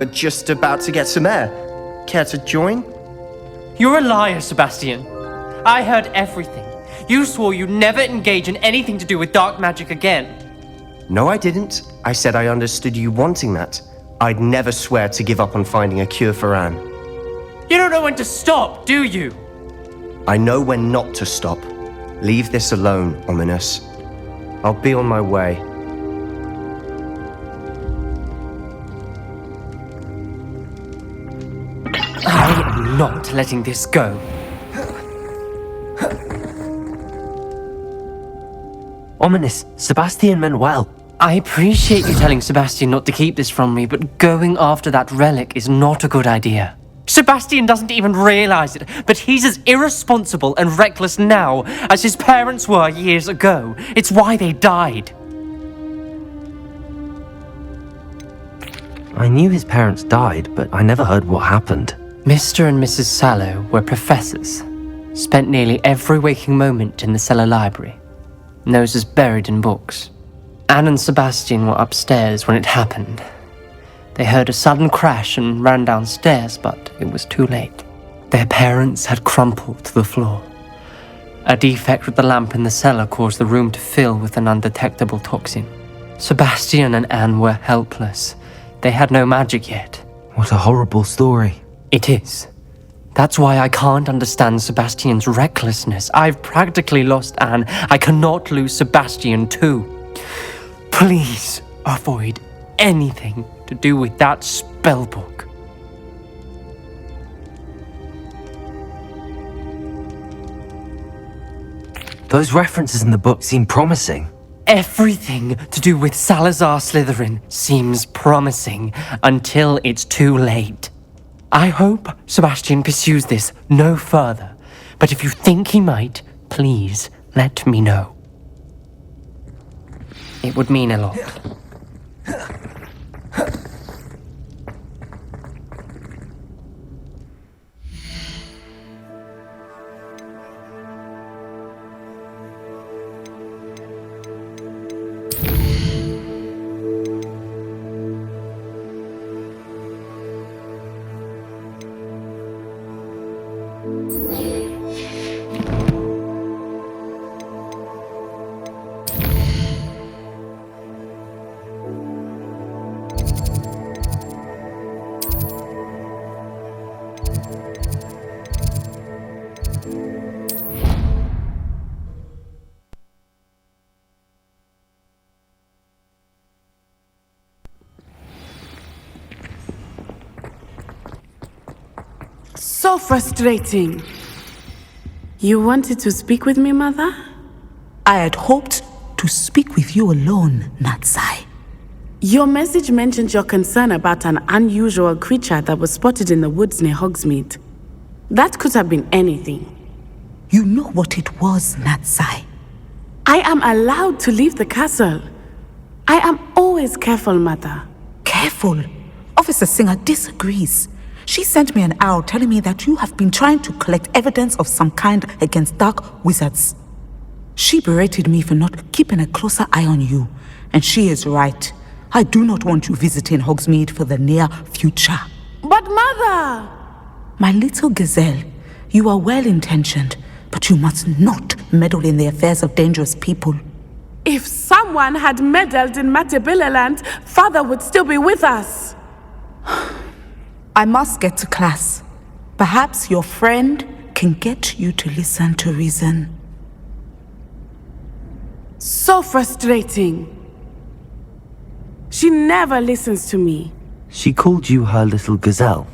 but just about to get some air. Care to join? You're a liar, Sebastian. I heard everything. You swore you'd never engage in anything to do with dark magic again. No, I didn't. I said I understood you wanting that. I'd never swear to give up on finding a cure for Anne. You don't know when to stop, do you? I know when not to stop. Leave this alone, Ominous. I'll be on my way. I am not letting this go. Ominous, Sebastian meant well. I appreciate you telling Sebastian not to keep this from me, but going after that relic is not a good idea. Sebastian doesn't even realize it, but he's as irresponsible and reckless now as his parents were years ago. It's why they died. I knew his parents died, but I never heard what happened. Mr. and Mrs. Sallow were professors. Spent nearly every waking moment in the cellar library. Noses buried in books. Anne and Sebastian were upstairs when it happened. They heard a sudden crash and ran downstairs, but it was too late. Their parents had crumpled to the floor. A defect with the lamp in the cellar caused the room to fill with an undetectable toxin. Sebastian and Anne were helpless. They had no magic yet. What a horrible story. It is. That's why I can't understand Sebastian's recklessness. I've practically lost Anne. I cannot lose Sebastian too. Please avoid anything to do with that spellbook. Those references in the book seem promising. Everything to do with Salazar Slytherin seems promising until it's too late. I hope Sebastian pursues this no further, but if you think he might, please let me know. It would mean a lot. So frustrating. You wanted to speak with me, Mother? I had hoped to speak with you alone, Natsai. Your message mentioned your concern about an unusual creature that was spotted in the woods near Hogsmeade. That could have been anything. You know what it was, Natsai. I am allowed to leave the castle. I am always careful, Mother. Careful. Officer Singer disagrees. She sent me an owl telling me that you have been trying to collect evidence of some kind against dark wizards. She berated me for not keeping a closer eye on you, and she is right. I do not want you visiting Hogsmeade for the near future. But Mother! My little gazelle, you are well-intentioned, but you must not meddle in the affairs of dangerous people. If someone had meddled in Matabeleland, Father would still be with us. I must get to class. Perhaps your friend can get you to listen to reason. So frustrating. She never listens to me. She called you her little gazelle.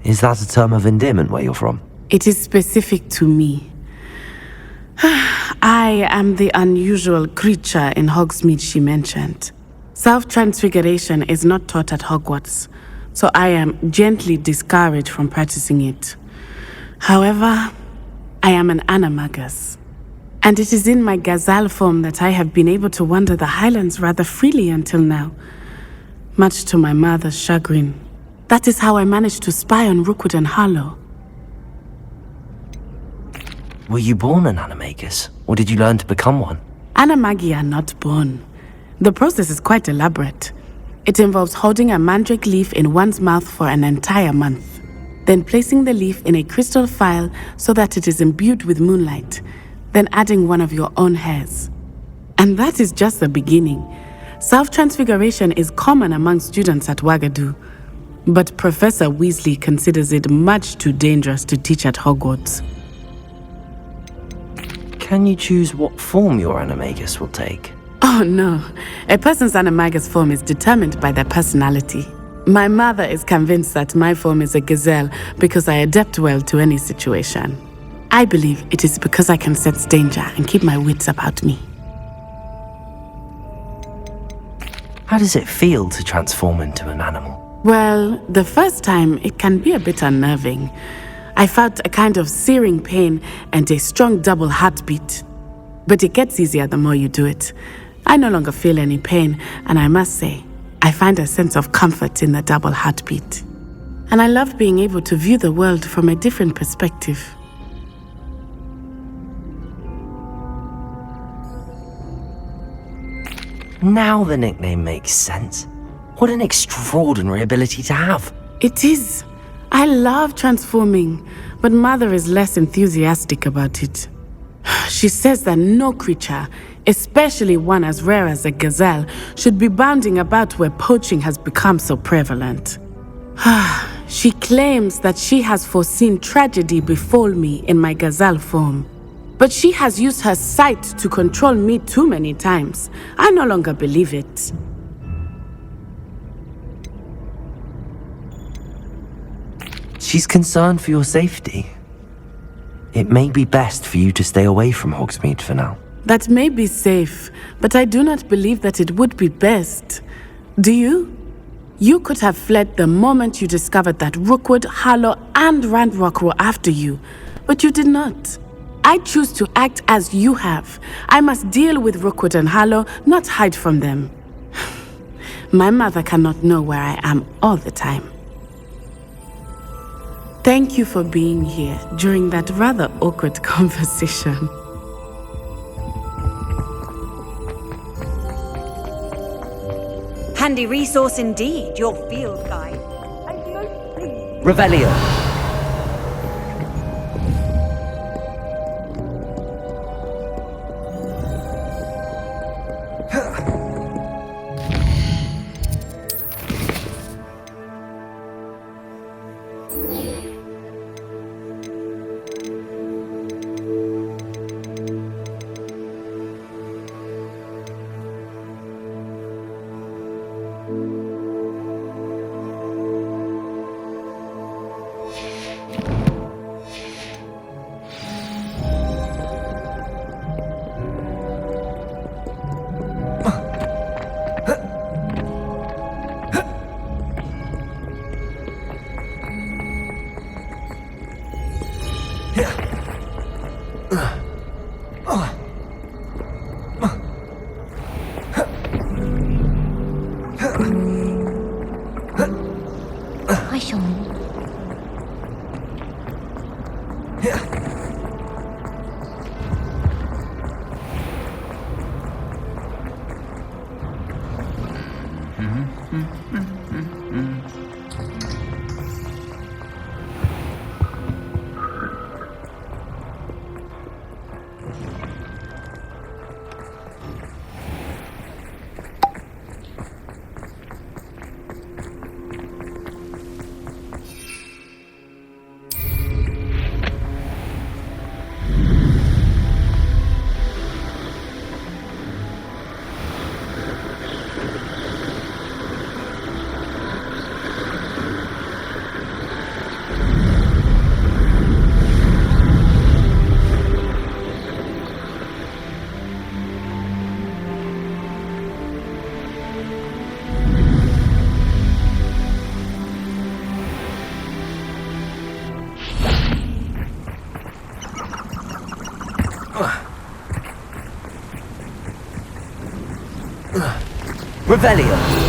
Is that a term of endearment where you're from? It is specific to me. I am the unusual creature in Hogsmeade she mentioned. Self-transfiguration is not taught at Hogwarts, so I am gently discouraged from practicing it. However, I am an animagus, and it is in my gazelle form that I have been able to wander the Highlands rather freely until now, much to my mother's chagrin. That is how I managed to spy on Rookwood and Harlow. Were you born an animagus, or did you learn to become one? Animagi are not born. The process is quite elaborate. It involves holding a mandrake leaf in one's mouth for an entire month, then placing the leaf in a crystal phial so that it is imbued with moonlight, then adding one of your own hairs. And that is just the beginning. Self-transfiguration is common among students at Wagadu, but Professor Weasley considers it much too dangerous to teach at Hogwarts. Can you choose what form your animagus will take? Oh no, a person's animagus form is determined by their personality. My mother is convinced that my form is a gazelle because I adapt well to any situation. I believe it is because I can sense danger and keep my wits about me. How does it feel to transform into an animal? Well, the first time it can be a bit unnerving. I felt a kind of searing pain and a strong double heartbeat. But it gets easier the more you do it. I no longer feel any pain, and I must say, I find a sense of comfort in the double heartbeat. And I love being able to view the world from a different perspective. Now the nickname makes sense. What an extraordinary ability to have. It is. I love transforming, but Mother is less enthusiastic about it. She says that no creature, especially one as rare as a gazelle, should be bounding about where poaching has become so prevalent. She claims that she has foreseen tragedy befall me in my gazelle form. But she has used her sight to control me too many times. I no longer believe it. She's concerned for your safety. It may be best for you to stay away from Hogsmeade for now. That may be safe, but I do not believe that it would be best. Do you? You could have fled the moment you discovered that Rookwood, Harlow, and Ranrock were after you, but you did not. I choose to act as you have. I must deal with Rookwood and Harlow, not hide from them. My mother cannot know where I am all the time. Thank you for being here during that rather awkward conversation. Handy resource indeed, your field guide. Revelio. Revelio.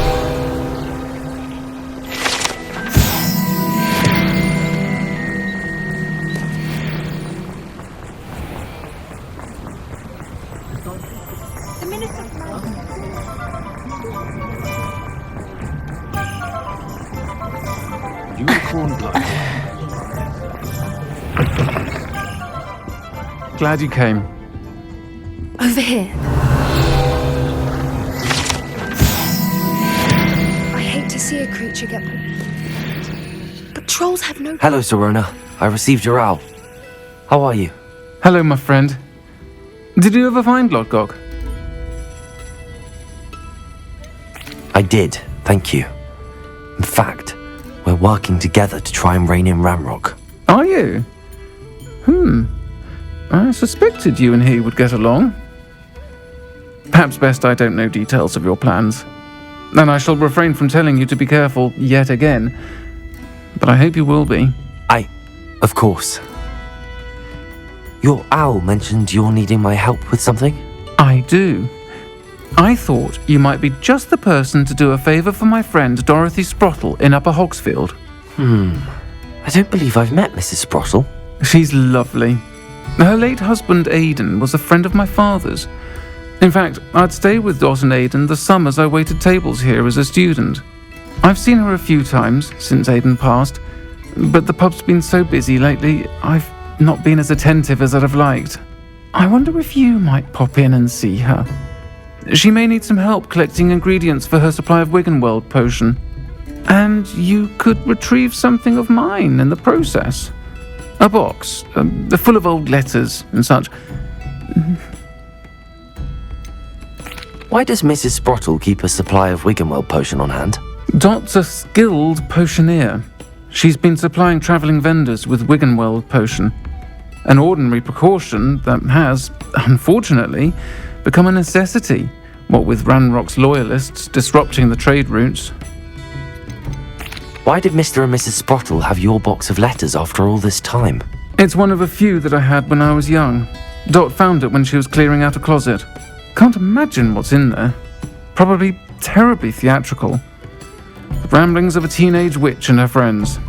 Unicorn blood. Glad you came. Over here. I hate to see a creature get... But trolls have no... Hello, Serona. I received your owl. How are you? Hello, my friend. Did you ever find Lodgok? I did, thank you. In fact, we're working together to try and rein in Ramrock. Are you? I suspected you and he would get along. Perhaps best I don't know details of your plans. And I shall refrain from telling you to be careful yet again. But I hope you will be. Of course. Your owl mentioned you're needing my help with something? I do. I thought you might be just the person to do a favour for my friend Dorothy Sprottle in Upper Hogsfield. I don't believe I've met Mrs. Sprottle. She's lovely. Her late husband Aidan was a friend of my father's. In fact, I'd stay with Dot and Aidan the summers I waited tables here as a student. I've seen her a few times since Aidan passed, but the pub's been so busy lately, I've not been as attentive as I'd have liked. I wonder if you might pop in and see her. She may need some help collecting ingredients for her supply of Wiggenweld potion. And you could retrieve something of mine in the process. A box, full of old letters and such. Why does Mrs. Sprottle keep a supply of Wiggenweld potion on hand? Dot's a skilled potioneer. She's been supplying travelling vendors with Wiggenweld potion. An ordinary precaution that has, unfortunately, become a necessity, what with Ranrock's loyalists disrupting the trade routes. Why did Mr. and Mrs. Sprottle have your box of letters after all this time? It's one of a few that I had when I was young. Dot found it when she was clearing out a closet. Can't imagine what's in there. Probably terribly theatrical. The ramblings of a teenage witch and her friends.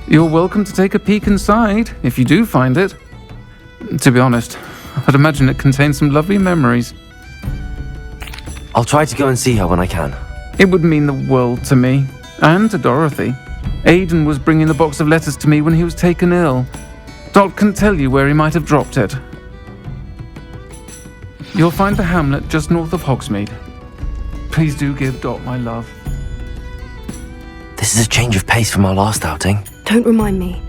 You're welcome to take a peek inside, if you do find it. To be honest, I'd imagine it contains some lovely memories. I'll try to go and see her when I can. It would mean the world to me, and to Dorothy. Aidan was bringing the box of letters to me when he was taken ill. Dot can tell you where he might have dropped it. You'll find the hamlet just north of Hogsmeade. Please do give Dot my love. This is a change of pace from our last outing. Don't remind me.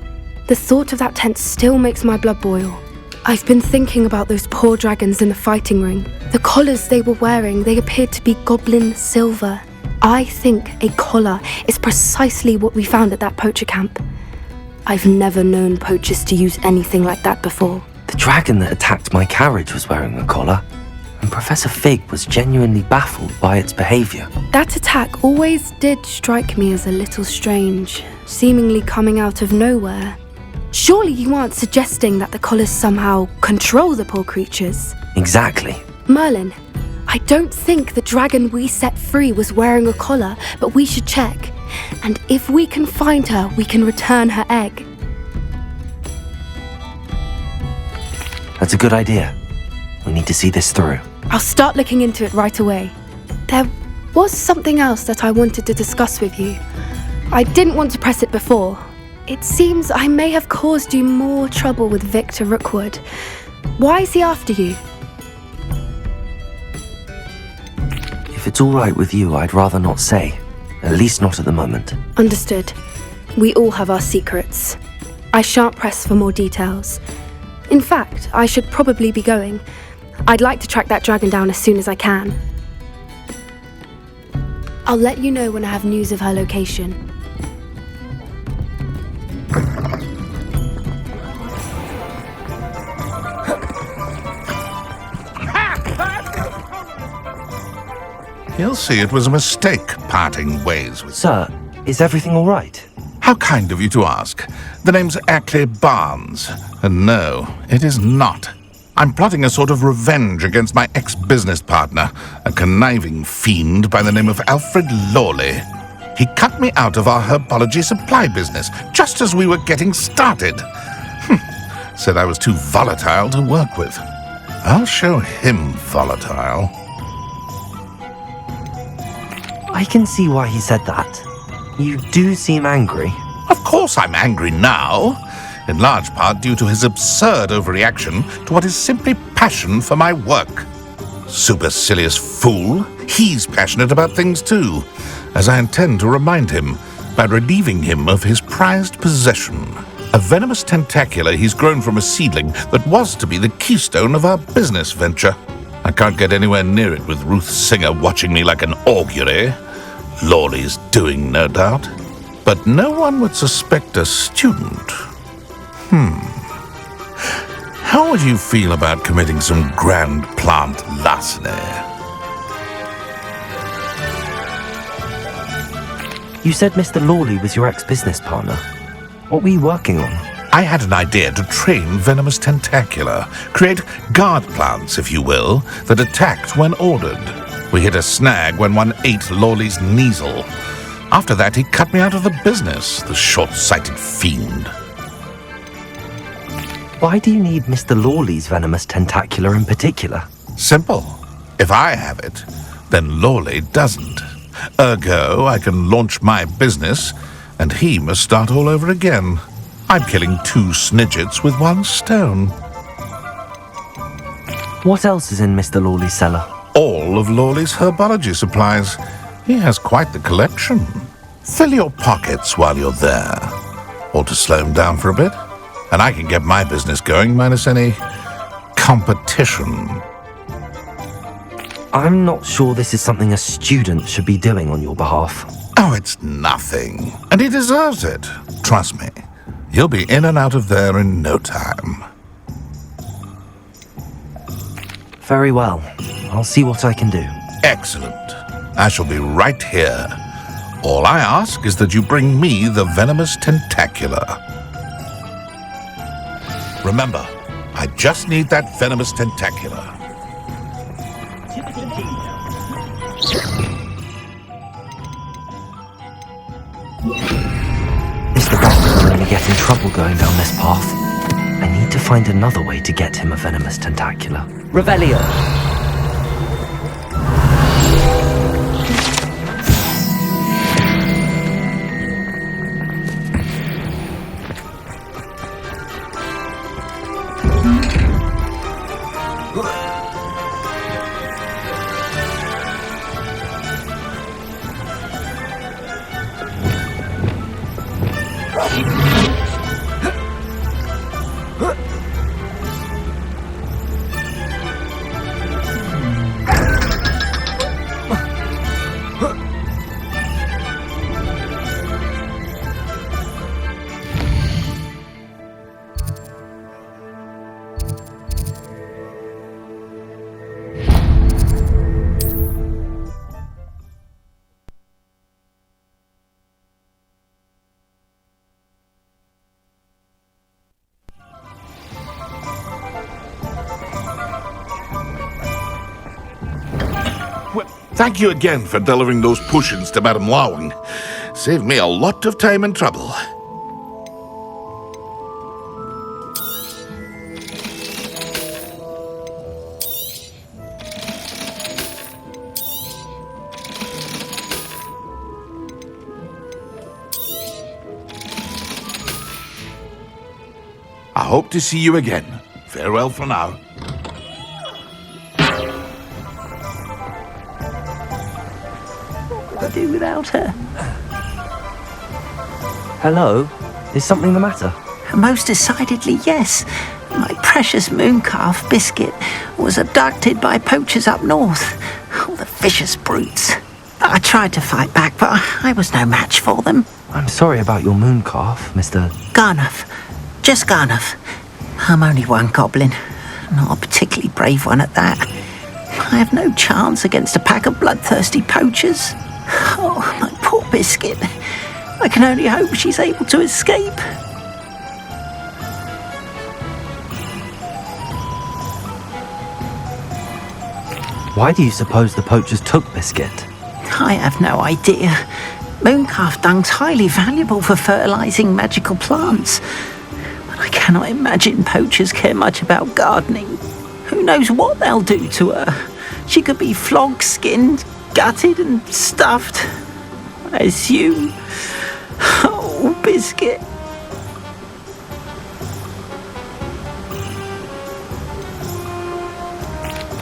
The thought of that tent still makes my blood boil. I've been thinking about those poor dragons in the fighting ring. The collars they were wearing, they appeared to be goblin silver. I think a collar is precisely what we found at that poacher camp. I've never known poachers to use anything like that before. The dragon that attacked my carriage was wearing a collar, and Professor Fig was genuinely baffled by its behaviour. That attack always did strike me as a little strange, seemingly coming out of nowhere. Surely you aren't suggesting that the collars somehow control the poor creatures? Exactly. Merlin, I don't think the dragon we set free was wearing a collar, but we should check. And if we can find her, we can return her egg. That's a good idea. We need to see this through. I'll start looking into it right away. There was something else that I wanted to discuss with you. I didn't want to press it before. It seems I may have caused you more trouble with Victor Rookwood. Why is he after you? If it's all right with you, I'd rather not say. At least not at the moment. Understood. We all have our secrets. I shan't press for more details. In fact, I should probably be going. I'd like to track that dragon down as soon as I can. I'll let you know when I have news of her location. He'll see it was a mistake parting ways with... Sir, is everything all right? How kind of you to ask. The name's Ackley Barnes. And no, it is not. I'm plotting a sort of revenge against my ex-business partner, a conniving fiend by the name of Alfred Lawley. He cut me out of our herbology supply business just as we were getting started. Said I was too volatile to work with. I'll show him volatile. I can see why he said that. You do seem angry. Of course I'm angry now, in large part due to his absurd overreaction to what is simply passion for my work. Supercilious fool, he's passionate about things too, as I intend to remind him by relieving him of his prized possession. A venomous tentacula he's grown from a seedling that was to be the keystone of our business venture. I can't get anywhere near it with Ruth Singer watching me like an augury. Lawley's doing, no doubt. But no one would suspect a student. How would you feel about committing some grand plant larceny? You said Mr. Lawley was your ex-business partner. What were you working on? I had an idea to train venomous tentacula, create guard plants, if you will, that attacked when ordered. We hit a snag when one ate Lawley's Kneasel. After that, he cut me out of the business, the short-sighted fiend. Why do you need Mr. Lawley's venomous tentacula in particular? Simple. If I have it, then Lawley doesn't. Ergo, I can launch my business, and he must start all over again. I'm killing 2 snidgets with 1 stone. What else is in Mr. Lawley's cellar? All of Lawley's herbology supplies. He has quite the collection. Fill your pockets while you're there. Or to slow him down for a bit, and I can get my business going minus any competition. I'm not sure this is something a student should be doing on your behalf. Oh, it's nothing. And he deserves it. Trust me. He'll be in and out of there in no time. Very well. I'll see what I can do. Excellent. I shall be right here. All I ask is that you bring me the venomous tentacula. Remember, I just need that venomous tentacula. Mr. Barton will only get in trouble going down this path. I need to find another way to get him a venomous tentacula. Revelio! Thank you again for delivering those potions to Madame Lawing. Saved me a lot of time and trouble. I hope to see you again. Farewell for now. I do without her. Hello? Is something the matter? Most decidedly, yes. My precious mooncalf biscuit was abducted by poachers up north. Oh, the vicious brutes. I tried to fight back, but I was no match for them. I'm sorry about your mooncalf, Mr. Garnuff. Just Garnuff. I'm only one goblin. Not a particularly brave one at that. I have no chance against a pack of bloodthirsty poachers. Oh, my poor biscuit. I can only hope she's able to escape. Why do you suppose the poachers took Biscuit? I have no idea. Mooncalf dung's highly valuable for fertilizing magical plants. But I cannot imagine poachers care much about gardening. Who knows what they'll do to her? She could be flogged, skinned, gutted and stuffed. I assume. Oh, biscuit. Biscuit.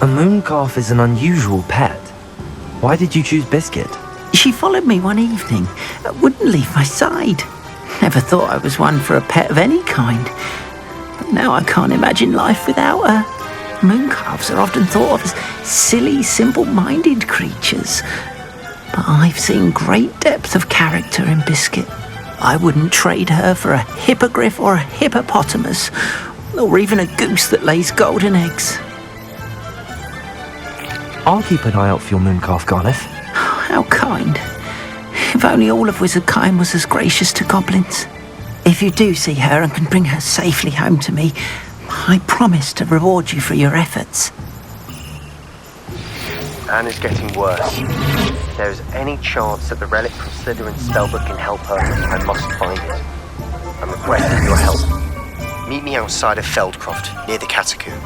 A mooncalf is an unusual pet. Why did you choose Biscuit? She followed me one evening, wouldn't leave my side. Never thought I was one for a pet of any kind. But now I can't imagine life without her. Mooncalves are often thought of as silly, simple-minded creatures. But I've seen great depth of character in Biscuit. I wouldn't trade her for a hippogriff or a hippopotamus, or even a goose that lays golden eggs. I'll keep an eye out for your mooncalf, Garniff. How kind. If only all of Wizardkind was as gracious to goblins. If you do see her and can bring her safely home to me, I promise to reward you for your efforts. Anne is getting worse. If there is any chance that the relic from Slytherin's spellbook can help her, I must find it. I'm requesting your help. Meet me outside of Feldcroft, near the catacomb.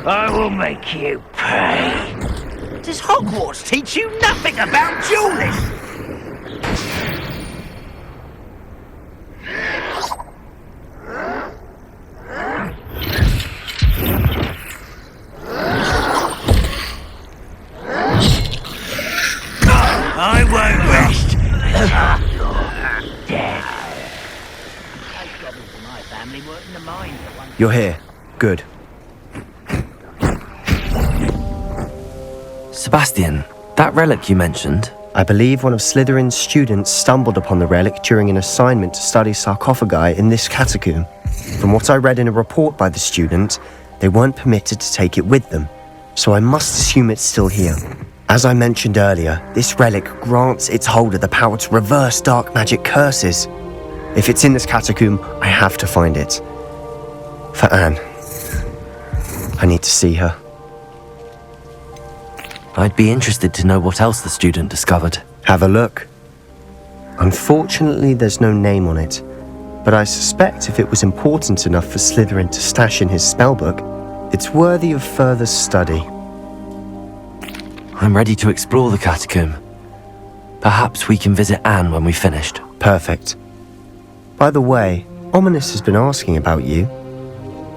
I will make you pay. Does Hogwarts teach you nothing about duelists? I won't rest. Dead. You're here. Good. Sebastian, that relic you mentioned. I believe one of Slytherin's students stumbled upon the relic during an assignment to study sarcophagi in this catacomb. From what I read in a report by the student, they weren't permitted to take it with them, so I must assume it's still here. As I mentioned earlier, this relic grants its holder the power to reverse dark magic curses. If it's in this catacomb, I have to find it. For Anne. I need to see her. I'd be interested to know what else the student discovered. Have a look. Unfortunately, there's no name on it, but I suspect if it was important enough for Slytherin to stash in his spellbook, it's worthy of further study. I'm ready to explore the catacomb. Perhaps we can visit Anne when we've finished. Perfect. By the way, Ominous has been asking about you.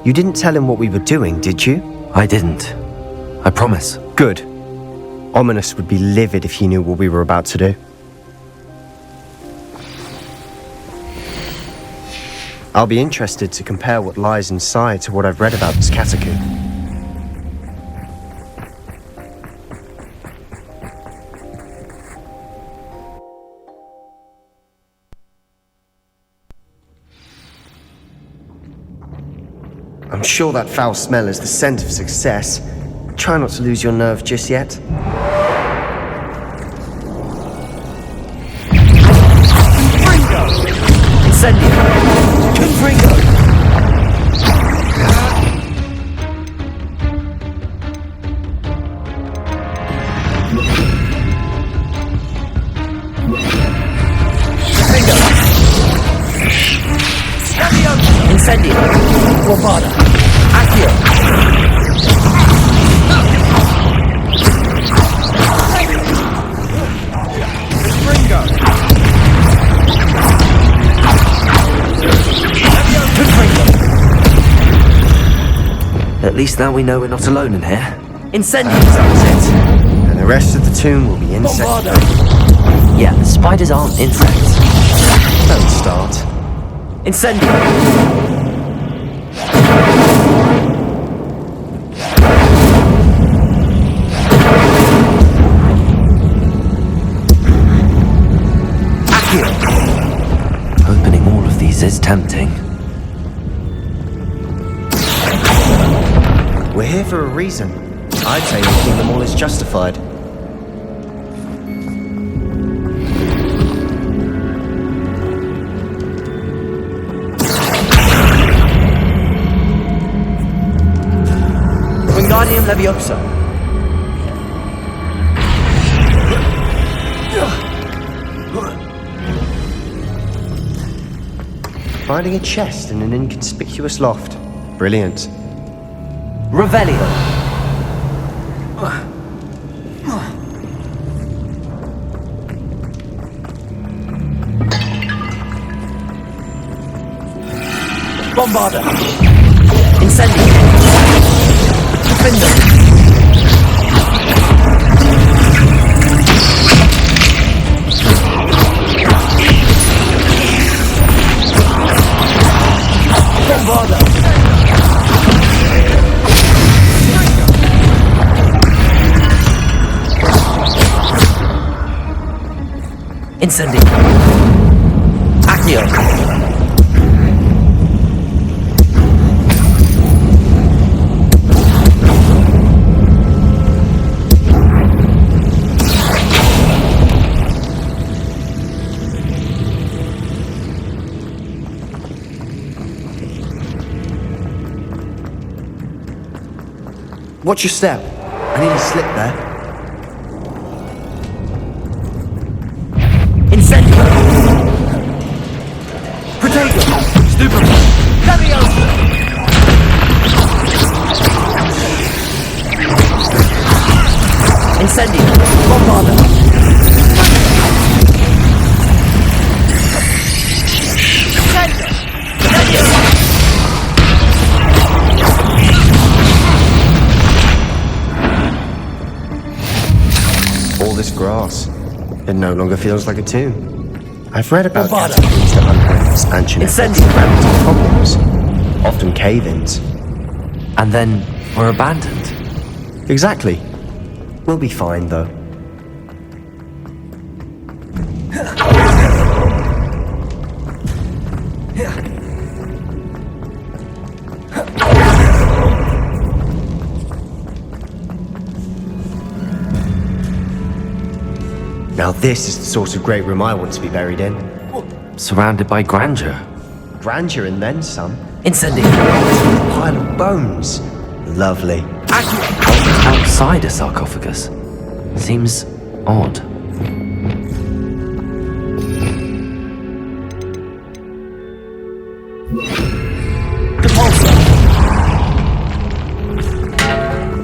You didn't tell him what we were doing, did you? I didn't. I promise. Good. Ominous would be livid if he knew what we were about to do. I'll be interested to compare what lies inside to what I've read about this catacomb. I'm sure that foul smell is the scent of success. Try not to lose your nerve just yet. Incendio! Confringo! Incendio! Guavada! Accio! At least now we know we're not alone in here. Incendiary. That's it. And the rest of the tomb will be insect. Yeah, the spiders aren't insects. Don't start. Incendiary. Opening all of these is tempting. We're here for a reason. I'd say opening them all is justified. Wingardium Leviosa. Finding a chest in an inconspicuous loft. Brilliant. Revelio. Bombarda. Incendio. Defender. Bombarda. Incendio. Accio. Watch your step. I need a slip there. Incendio. Protego. Stupefy. Leviosa. Incendio. Bombarda. All this grass. It no longer feels like a tomb. I've read about Bombarda. catacombs that underwent expansion effects and gravity problems, often cave-ins. And then we're abandoned. Exactly. We'll be fine, though. Now this is the sort of great room I want to be buried in. Surrounded by grandeur. Grandeur and then some. Incendio. A pile of bones. Lovely. Outside a sarcophagus. Seems odd. Depulso.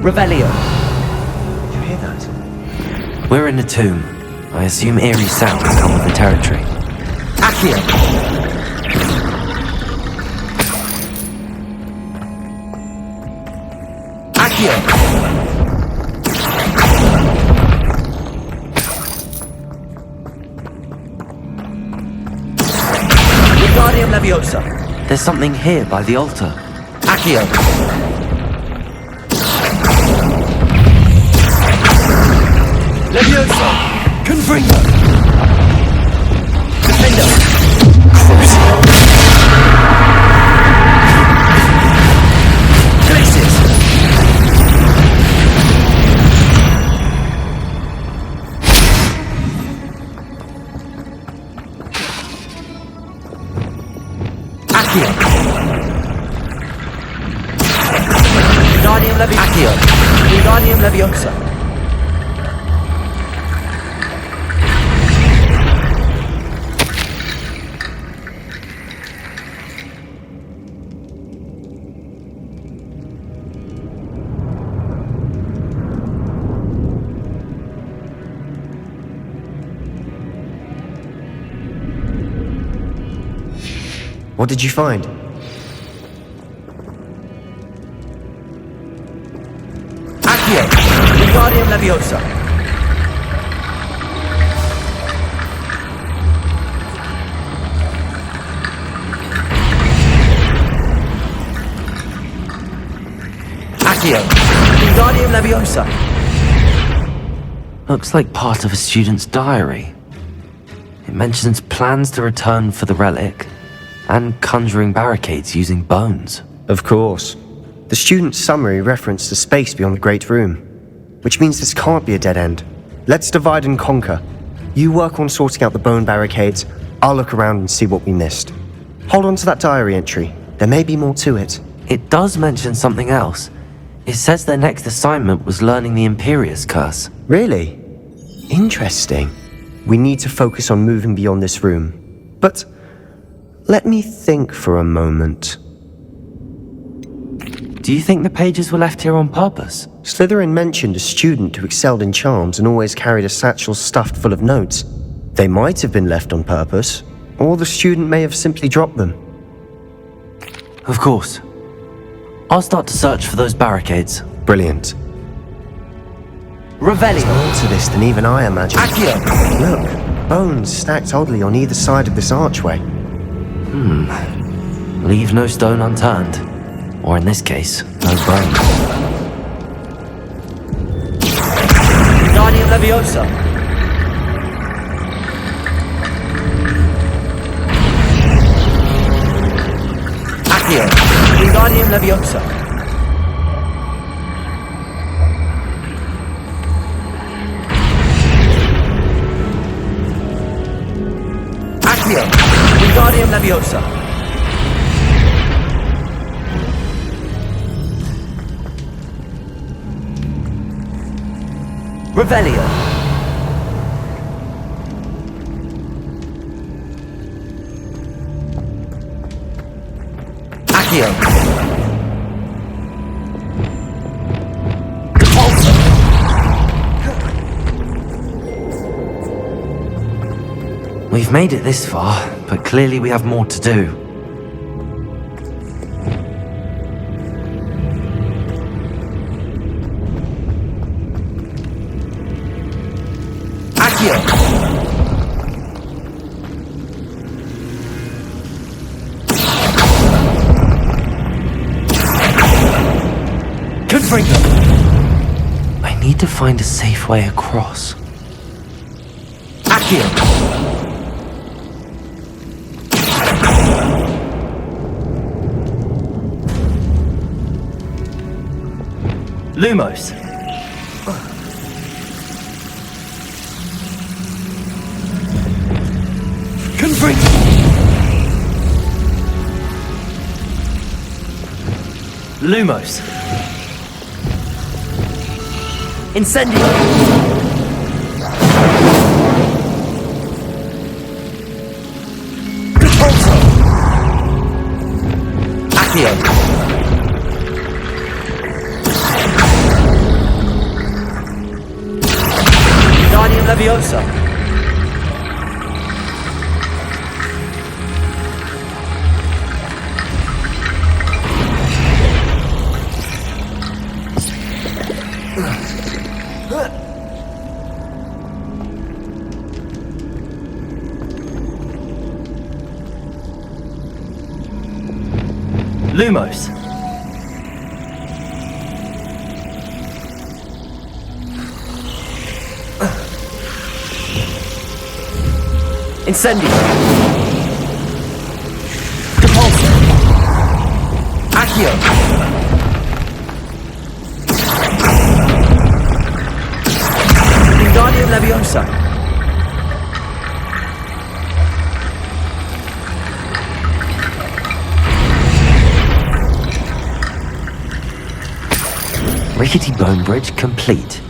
Revelio. Did you hear that? We're in a tomb. I assume eerie sounds come with the territory. Accio. Accio. Wingardium Leviosa. There's something here by the altar. Accio. Leviosa. Confringo. Defender. Glacius. Accio. Wingardium Leviosa. Accio. Wingardium Leviosa. What did you find? Wingardium Leviosa. Accio. Wingardium Leviosa. Looks like part of a student's diary. It mentions plans to return for the relic and conjuring barricades using bones. Of course. The student's summary referenced the space beyond the Great Room, which means this can't be a dead end. Let's divide and conquer. You work on sorting out the bone barricades, I'll look around and see what we missed. Hold on to that diary entry. There may be more to it. It does mention something else. It says their next assignment was learning the Imperius Curse. Really? Interesting. We need to focus on moving beyond this room. But let me think for a moment. Do you think the pages were left here on purpose? Slytherin mentioned a student who excelled in charms and always carried a satchel stuffed full of notes. They might have been left on purpose, or the student may have simply dropped them. Of course. I'll start to search for those barricades. Brilliant. Revelio. More to this than even I imagined. Accio. Look, bones stacked oddly on either side of this archway. Leave no stone unturned. Or in this case, no bone. Wingardium Leviosa. Accio. Wingardium Leviosa. Accio. Wingardium Leviosa. Revelio. Accio. Depulso. We've made it this far, but clearly we have more to do. I need to find a safe way across. Accio. Lumos. Confringo. Lumos. Incendio. Depulso. Accio. Wingardium Leviosa. Lumos. Incendio. Depulso. Accio. Wingardium Leviosa. Rickety bone bridge complete.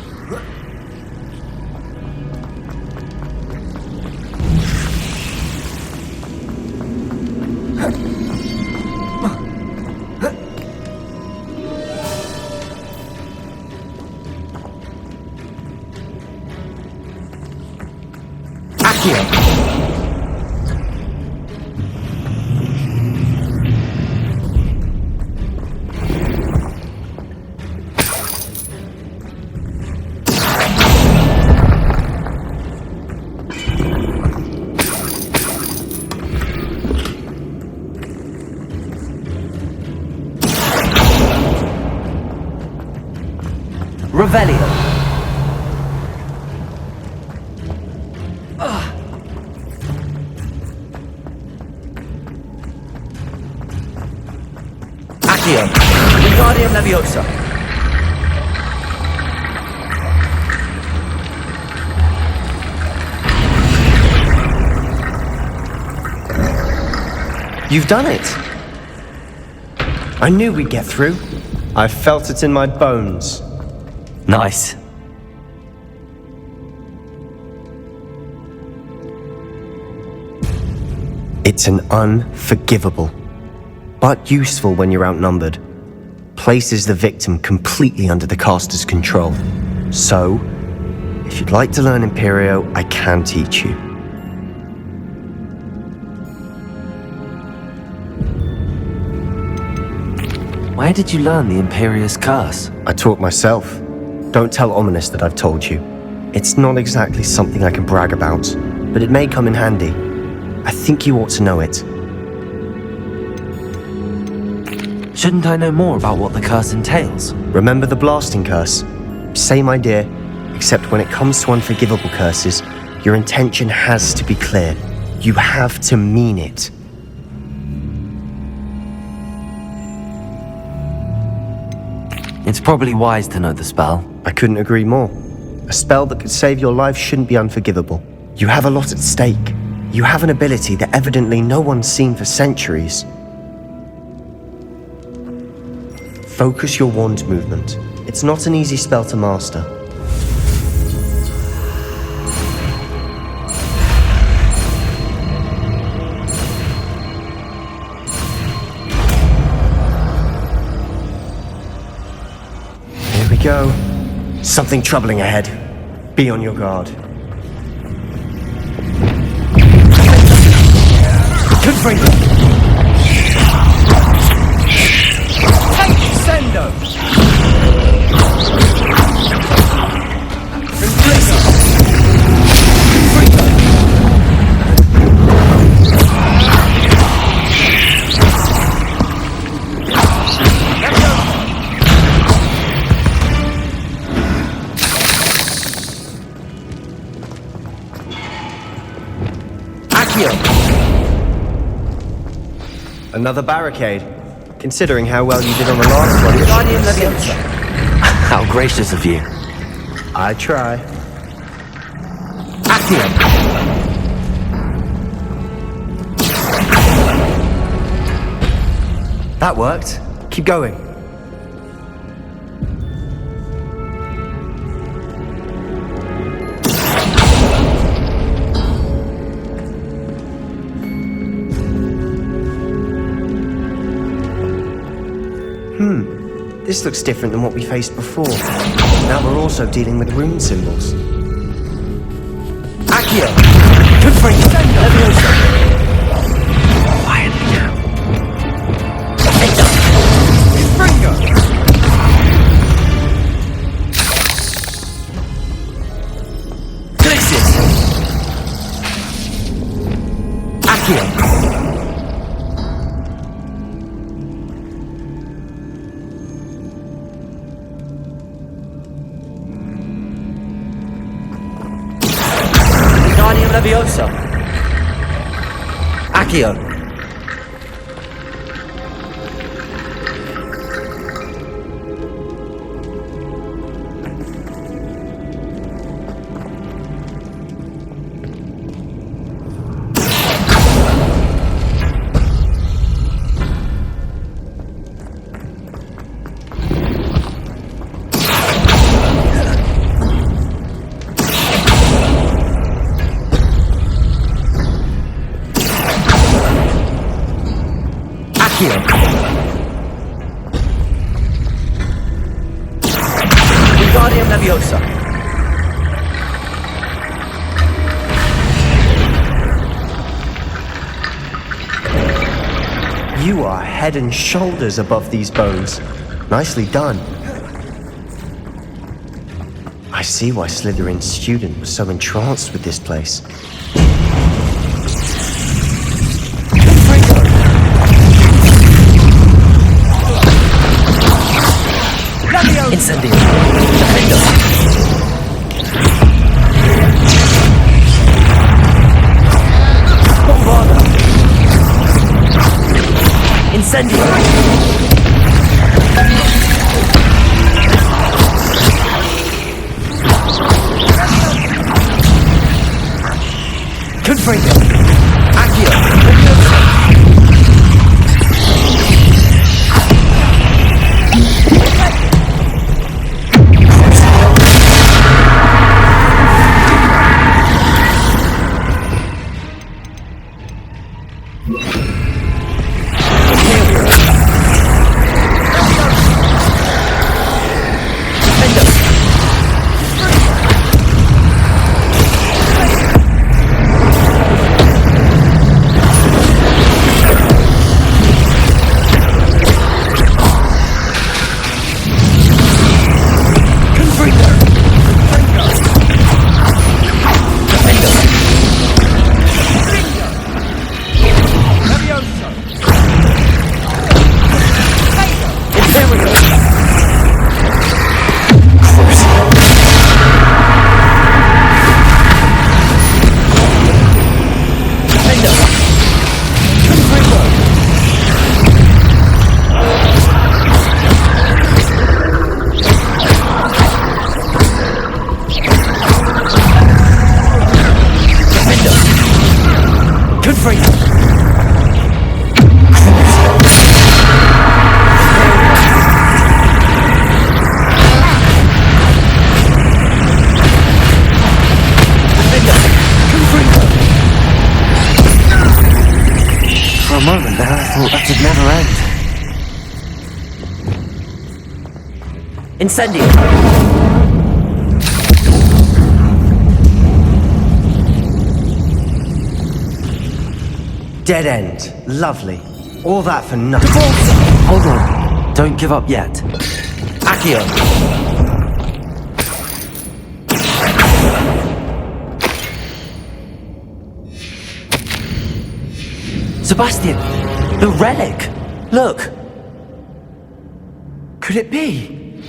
Revelio. Accio. Wingardium Leviosa. You've done it! I knew we'd get through. I felt it in my bones. Nice. It's an unforgivable, but useful when you're outnumbered. Places the victim completely under the caster's control. So, if you'd like to learn Imperio, I can teach you. Where did you learn the Imperious Curse? I taught myself. Don't tell Ominous that I've told you. It's not exactly something I can brag about, but it may come in handy. I think you ought to know it. Shouldn't I know more about what the curse entails? Remember the blasting curse? Same idea, except when it comes to unforgivable curses, your intention has to be clear. You have to mean it. It's probably wise to know the spell. I couldn't agree more. A spell that could save your life shouldn't be unforgivable. You have a lot at stake. You have an ability that evidently no one's seen for centuries. Focus your wand movement. It's not an easy spell to master. Here we go. Something troubling ahead. Be on your guard. Confringo. Take Sendo. Confringo. Confringo. Another barricade. Considering how well you did on the last one. Wingardium Leviosa. How gracious of you. I try. Accio. That worked. Keep going. This looks different than what we faced before. Now we're also dealing with rune symbols. Accio. Confringo. Leviosa. Quietly now. Confringo. Glacius. Accio. Leviosa. Accio. Wingardium Leviosa. You are head and shoulders above these bones. Nicely done. I see why Slytherin's student was so entranced with this place. Incendio. Bombarda! Incendio! Confringo! Accio! For a moment there, I thought that would never end. Incendio! Dead end. Lovely. All that for nothing. Hold on. Don't give up yet. Accio! Sebastian! The relic! Look! Could it be?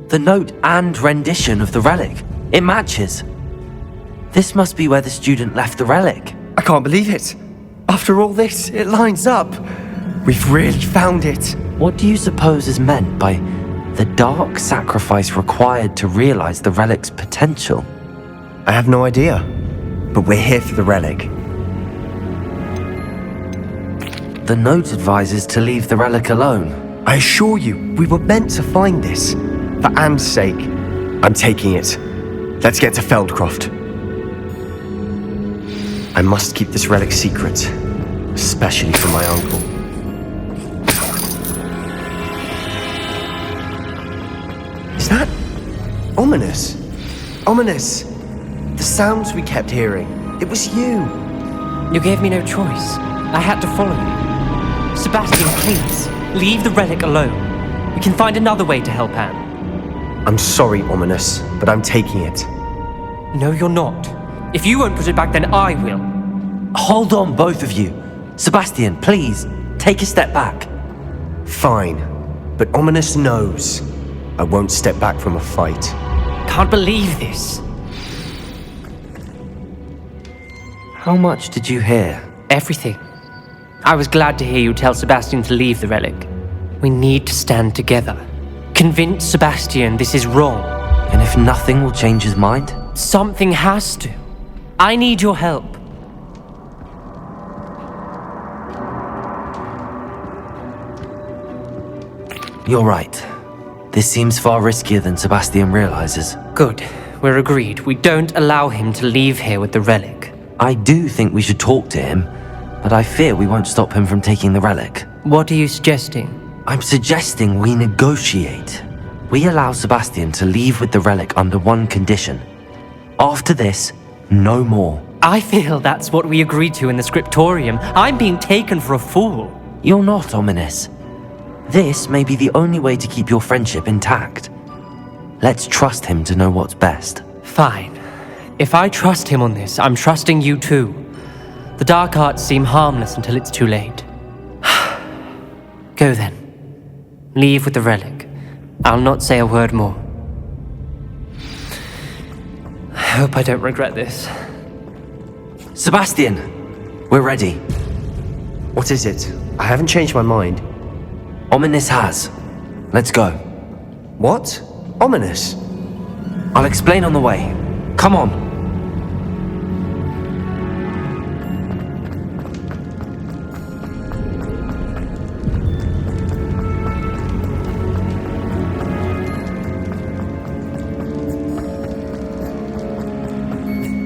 The note and rendition of the relic. It matches. This must be where the student left the relic. I can't believe it. After all this, it lines up. We've really found it. What do you suppose is meant by the dark sacrifice required to realize the relic's potential? I have no idea. But we're here for the relic. The note advises to leave the relic alone. I assure you, we were meant to find this. For Anne's sake. I'm taking it. Let's get to Feldcroft. I must keep this relic secret. Especially from my uncle. Is that ominous? Ominous! The sounds we kept hearing. It was you. You gave me no choice. I had to follow you. Sebastian, please, leave the relic alone. We can find another way to help Anne. I'm sorry, Ominous, but I'm taking it. No, you're not. If you won't put it back, then I will. Hold on, both of you. Sebastian, please, take a step back. Fine, but Ominous knows. I won't step back from a fight. Can't believe this. How much did you hear? Everything. I was glad to hear you tell Sebastian to leave the relic. We need to stand together. Convince Sebastian this is wrong. And if nothing will change his mind? Something has to. I need your help. You're right. This seems far riskier than Sebastian realizes. Good. We're agreed. We don't allow him to leave here with the relic. I do think we should talk to him, but I fear we won't stop him from taking the relic. What are you suggesting? I'm suggesting we negotiate. We allow Sebastian to leave with the relic under one condition. After this, no more. I feel that's what we agreed to in the scriptorium. I'm being taken for a fool. You're not, Ominous. This may be the only way to keep your friendship intact. Let's trust him to know what's best. Fine. If I trust him on this, I'm trusting you too. The dark arts seem harmless until it's too late. Go then. Leave with the relic. I'll not say a word more. I hope I don't regret this. Sebastian! We're ready. What is it? I haven't changed my mind. Ominous has. Let's go. What? Ominous? I'll explain on the way. Come on.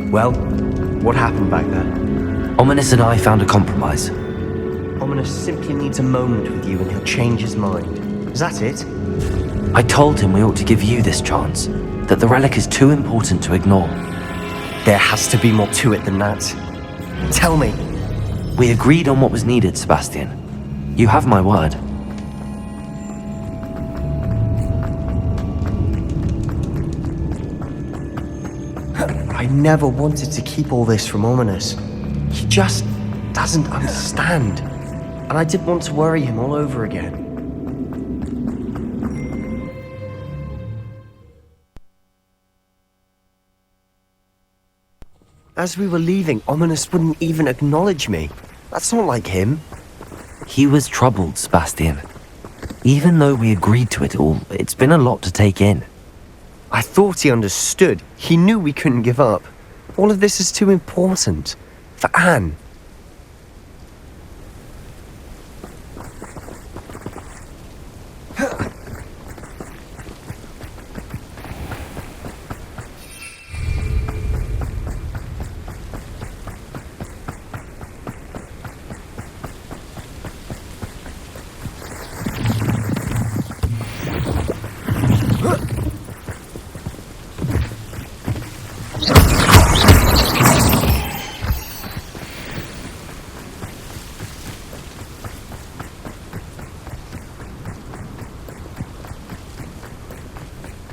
Well, what happened back there? Ominous and I found a compromise. Ominous simply needs a moment with you and he'll change his mind. Is that it? I told him we ought to give you this chance, that the relic is too important to ignore. There has to be more to it than that. Tell me. We agreed on what was needed, Sebastian. You have my word. I never wanted to keep all this from Ominous. He just doesn't understand. And I didn't want to worry him all over again. As we were leaving, Ominous wouldn't even acknowledge me. That's not like him. He was troubled, Sebastian. Even though we agreed to it all, it's been a lot to take in. I thought he understood. He knew we couldn't give up. All of this is too important. For Anne.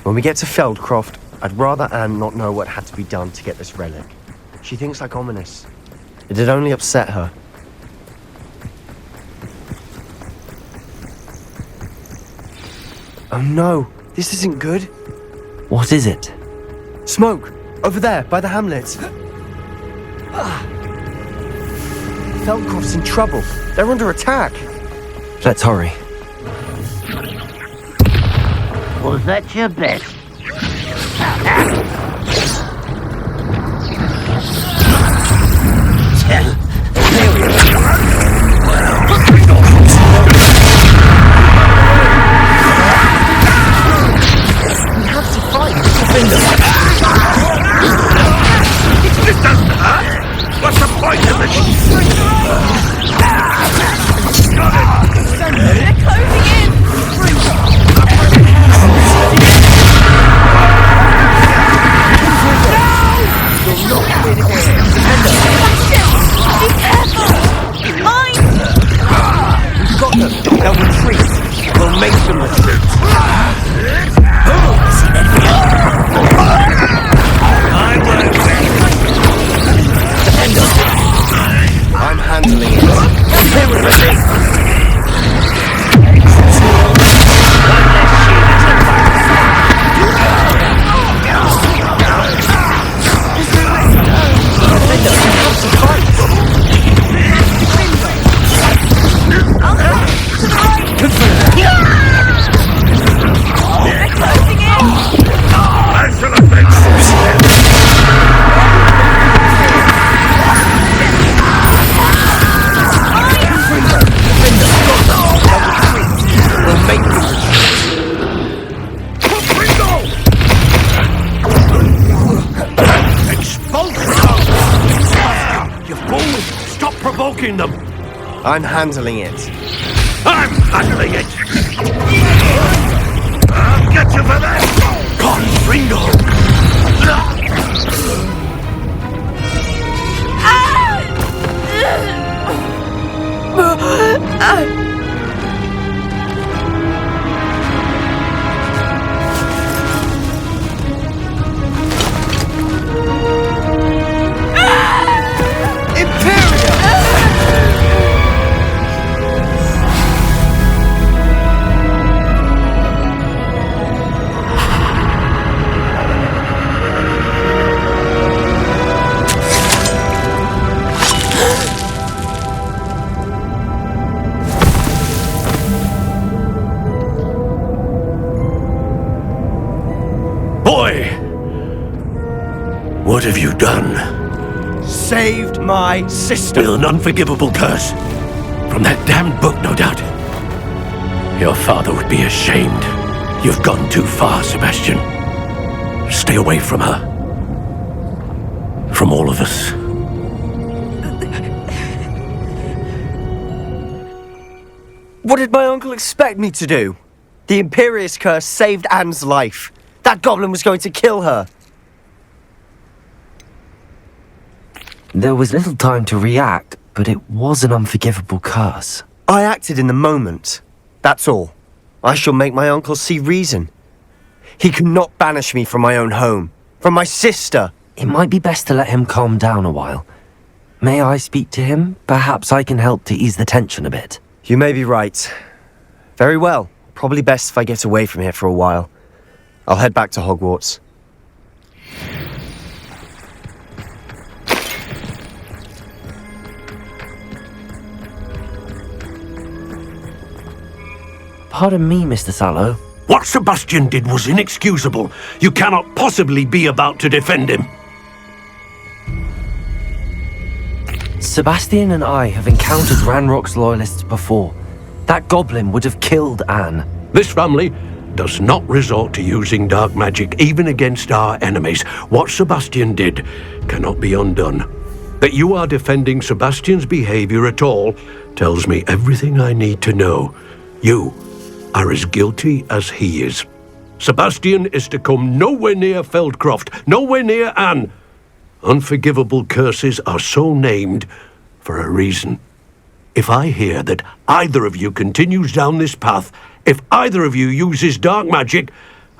When we get to Feldcroft, I'd rather Anne not know what had to be done to get this relic. She thinks like Ominous. It'd only upset her. Oh no, this isn't good. What is it? Smoke! Over there, by the hamlet. Feldcroft's in trouble. They're under attack. Let's hurry. Was that your best? We have to fight. Defender. This doesn't hurt. What's the point of this? They're closing in! We've got them. They'll retreat. We'll make them retreat. I'm handling it. Them. I'm handling it. I'm handling it. I'll get you for that. Ringo. What have you done? Saved my sister. With an unforgivable curse. From that damned book, no doubt. Your father would be ashamed. You've gone too far, Sebastian. Stay away from her. From all of us. What did my uncle expect me to do? The Imperious curse saved Anne's life. That goblin was going to kill her. There was little time to react, but it was an unforgivable curse. I acted in the moment. That's all. I shall make my uncle see reason. He cannot banish me from my own home, from my sister. It might be best to let him calm down a while. May I speak to him? Perhaps I can help to ease the tension a bit. You may be right. Very well. Probably best if I get away from here for a while. I'll head back to Hogwarts. Pardon me, Mr. Sallow. What Sebastian did was inexcusable. You cannot possibly be about to defend him. Sebastian and I have encountered Ranrock's loyalists before. That goblin would have killed Anne. This family does not resort to using dark magic even against our enemies. What Sebastian did cannot be undone. That you are defending Sebastian's behavior at all tells me everything I need to know. You are as guilty as he is. Sebastian is to come nowhere near Feldcroft, nowhere near Anne. Unforgivable curses are so named for a reason. If I hear that either of you continues down this path, if either of you uses dark magic,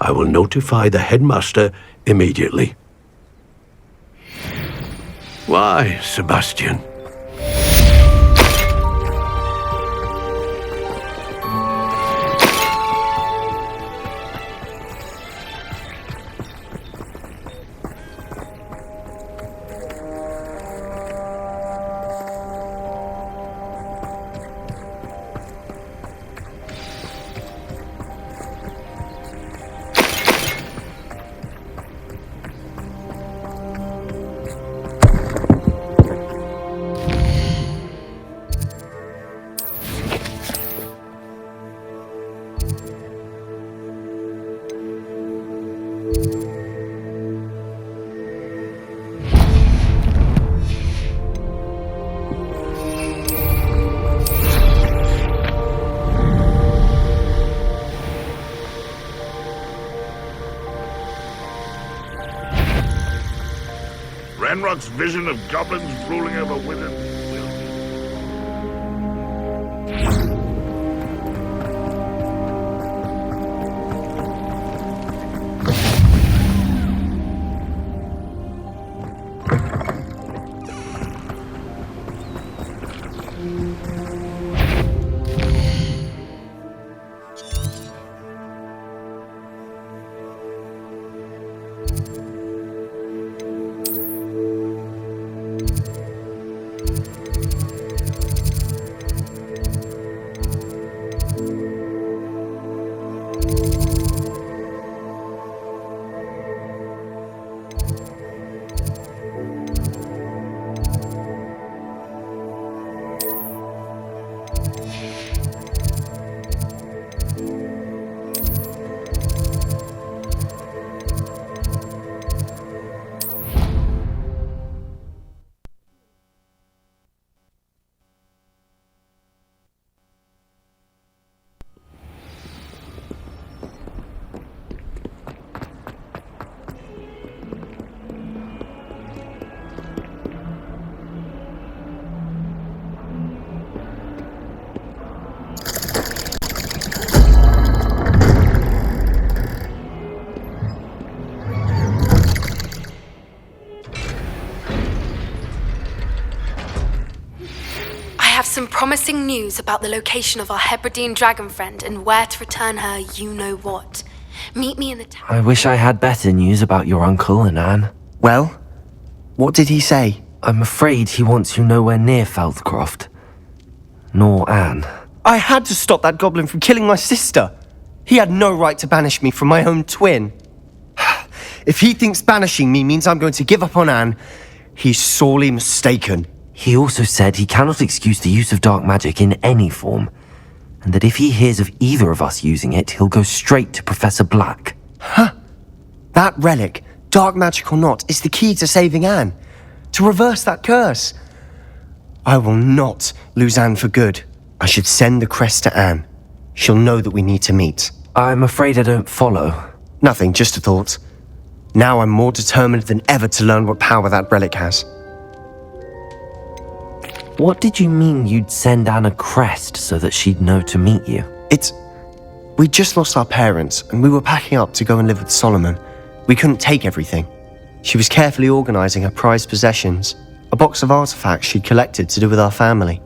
I will notify the headmaster immediately. Why, Sebastian? Ranrock's vision of goblins ruling over wizards will Some promising news about the location of our Hebridean dragon friend and where to return her you-know-what. Meet me in the town. I wish I had better news about your uncle and Anne. Well, what did he say? I'm afraid he wants you nowhere near Feldcroft. Nor Anne. I had to stop that goblin from killing my sister. He had no right to banish me from my own twin. If he thinks banishing me means I'm going to give up on Anne, he's sorely mistaken. He also said he cannot excuse the use of dark magic in any form, and that if he hears of either of us using it, he'll go straight to Professor Black. Huh? That relic, dark magic or not, is the key to saving Anne. To reverse that curse. I will not lose Anne for good. I should send the crest to Anne. She'll know that we need to meet. I'm afraid I don't follow. Nothing, just a thought. Now I'm more determined than ever to learn what power that relic has. What did you mean you'd send Anne a crest so that she'd know to meet you? We'd just lost our parents, and we were packing up to go and live with Solomon. We couldn't take everything. She was carefully organising her prized possessions, a box of artifacts she'd collected to do with our family.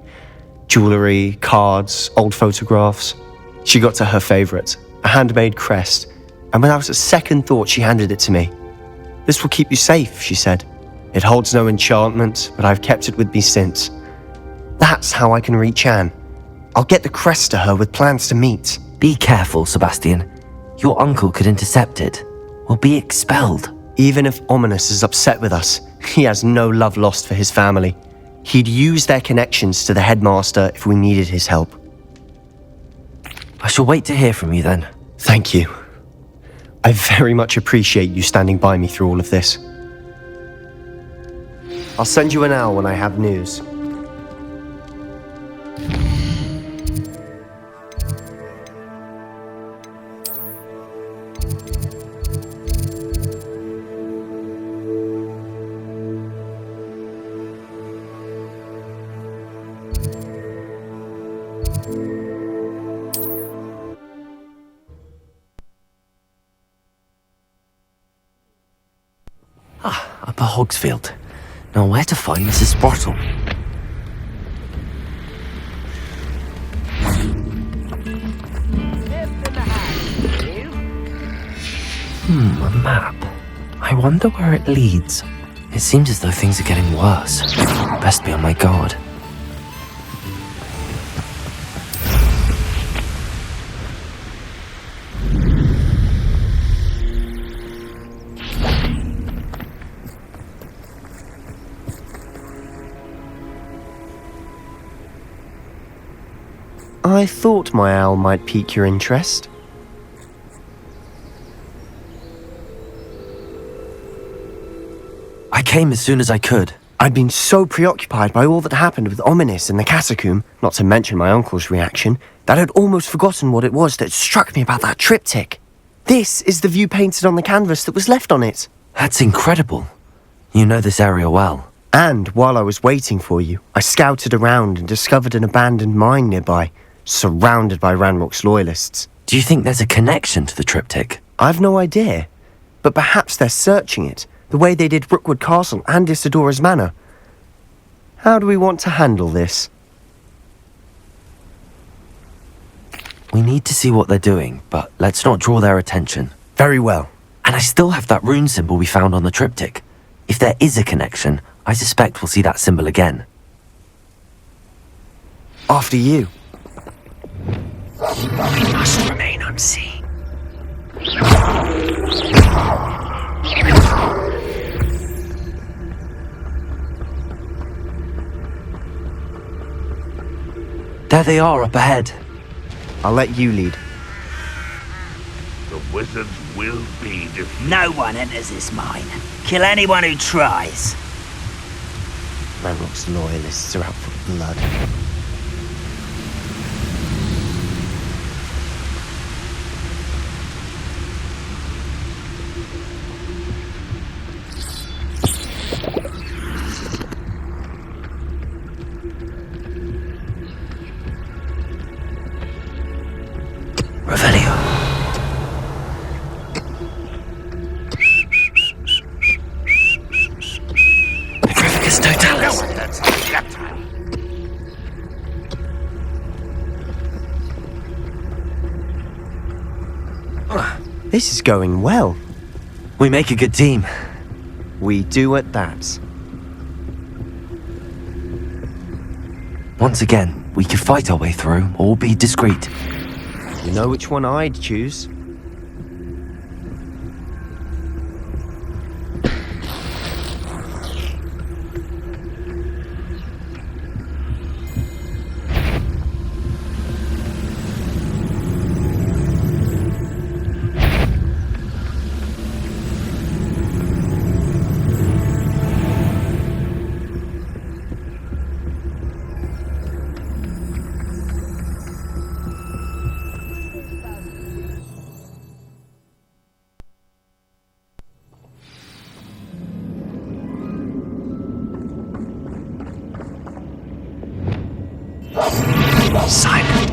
Jewellery, cards, old photographs. She got to her favourite, a handmade crest, and without a second thought she handed it to me. "This will keep you safe," she said. "It holds no enchantment, but I've kept it with me since. That's how I can reach Anne. I'll get the crest to her with plans to meet." Be careful, Sebastian. Your uncle could intercept it. We'll be expelled. Even if Ominous is upset with us, he has no love lost for his family. He'd use their connections to the headmaster if we needed his help. I shall wait to hear from you then. Thank you. I very much appreciate you standing by me through all of this. I'll send you an owl when I have news. Upper Hogsfield. Now where to find Mrs. Sprottle? A map. I wonder where it leads. It seems as though things are getting worse. Best be on my guard. I thought my owl might pique your interest. I came as soon as I could. I'd been so preoccupied by all that happened with Ominous in the catacomb, not to mention my uncle's reaction, that I'd almost forgotten what it was that struck me about that triptych. This is the view painted on the canvas that was left on it. That's incredible. You know this area well. And while I was waiting for you, I scouted around and discovered an abandoned mine nearby, surrounded by Ranrock's loyalists. Do you think there's a connection to the triptych? I've no idea, but perhaps they're searching it, the way they did Rookwood Castle and Isidora's Manor. How do we want to handle this? We need to see what they're doing, but let's not draw their attention. Very well. And I still have that rune symbol we found on the triptych. If there is a connection, I suspect we'll see that symbol again. After you. We must remain unseen. There they are up ahead. I'll let you lead. The wizards will be defeated. No one enters this mine. Kill anyone who tries. Ranrock's loyalists are out for blood. Revelio. Petrificus Totalis. This is going well. We make a good team. We do at that. Once again, we could fight our way through or be discreet. You know which one I'd choose?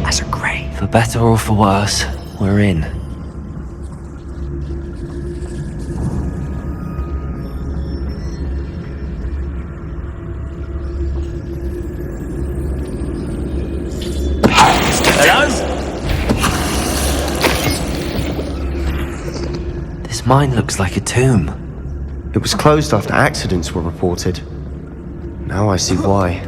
as a grave. For better or for worse, we're in. This mine looks like a tomb. It was closed after accidents were reported. Now I see why.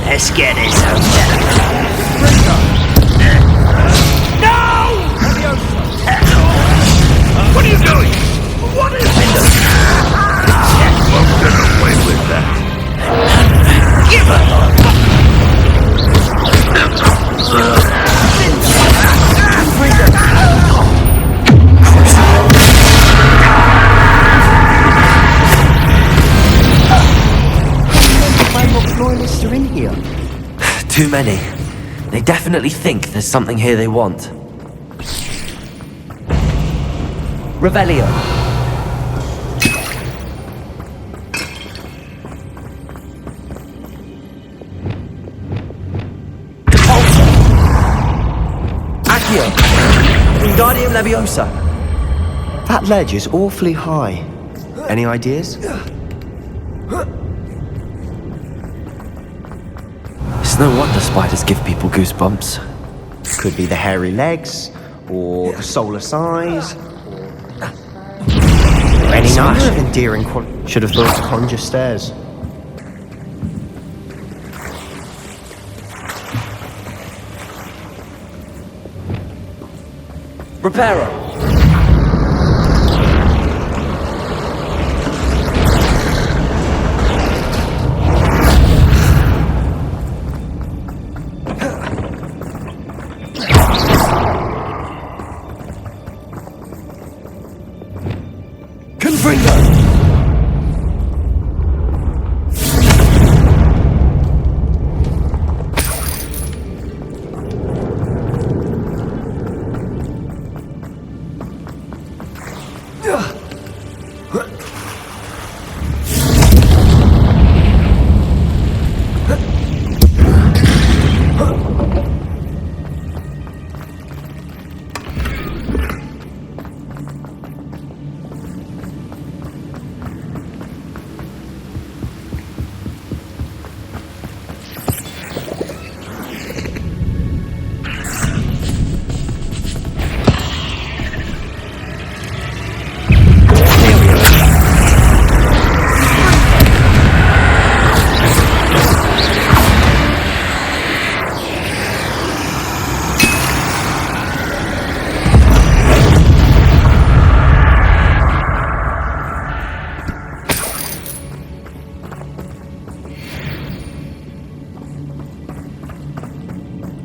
Let's get this over. What are you doing? What is it? Won't get away with that. Give Loyalists are in here. Too many. They definitely think there's something here they want. Revelio. Accio! Wingardium Leviosa! That ledge is awfully high. Any ideas? It's no wonder spiders give people goosebumps. Could be the hairy legs, or the solar size, or any number of endearing should have thought to conjure stairs. Reparo.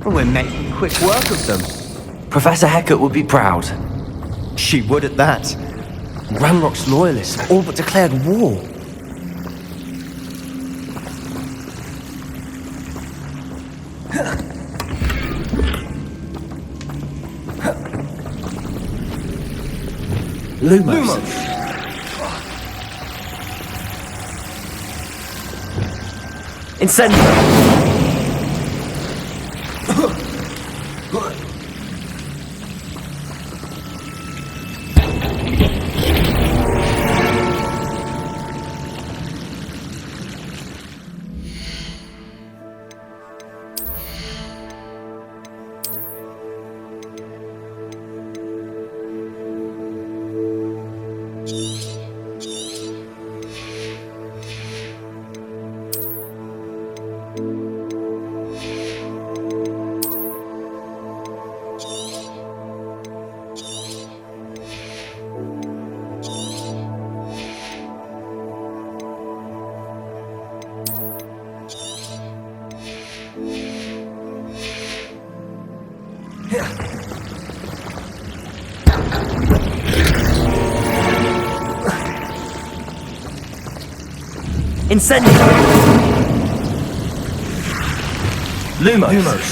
We're making quick work of them. Professor Hecat would be proud. She would at that. Ranrock's loyalists have all but declared war. Lumos. Incendio. Incendio! Lumos!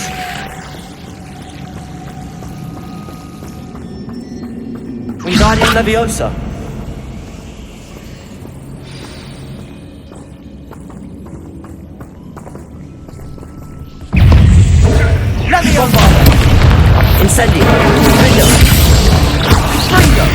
Wingardium Leviosa! Leviosa! Incendio! Ringo! Ringo!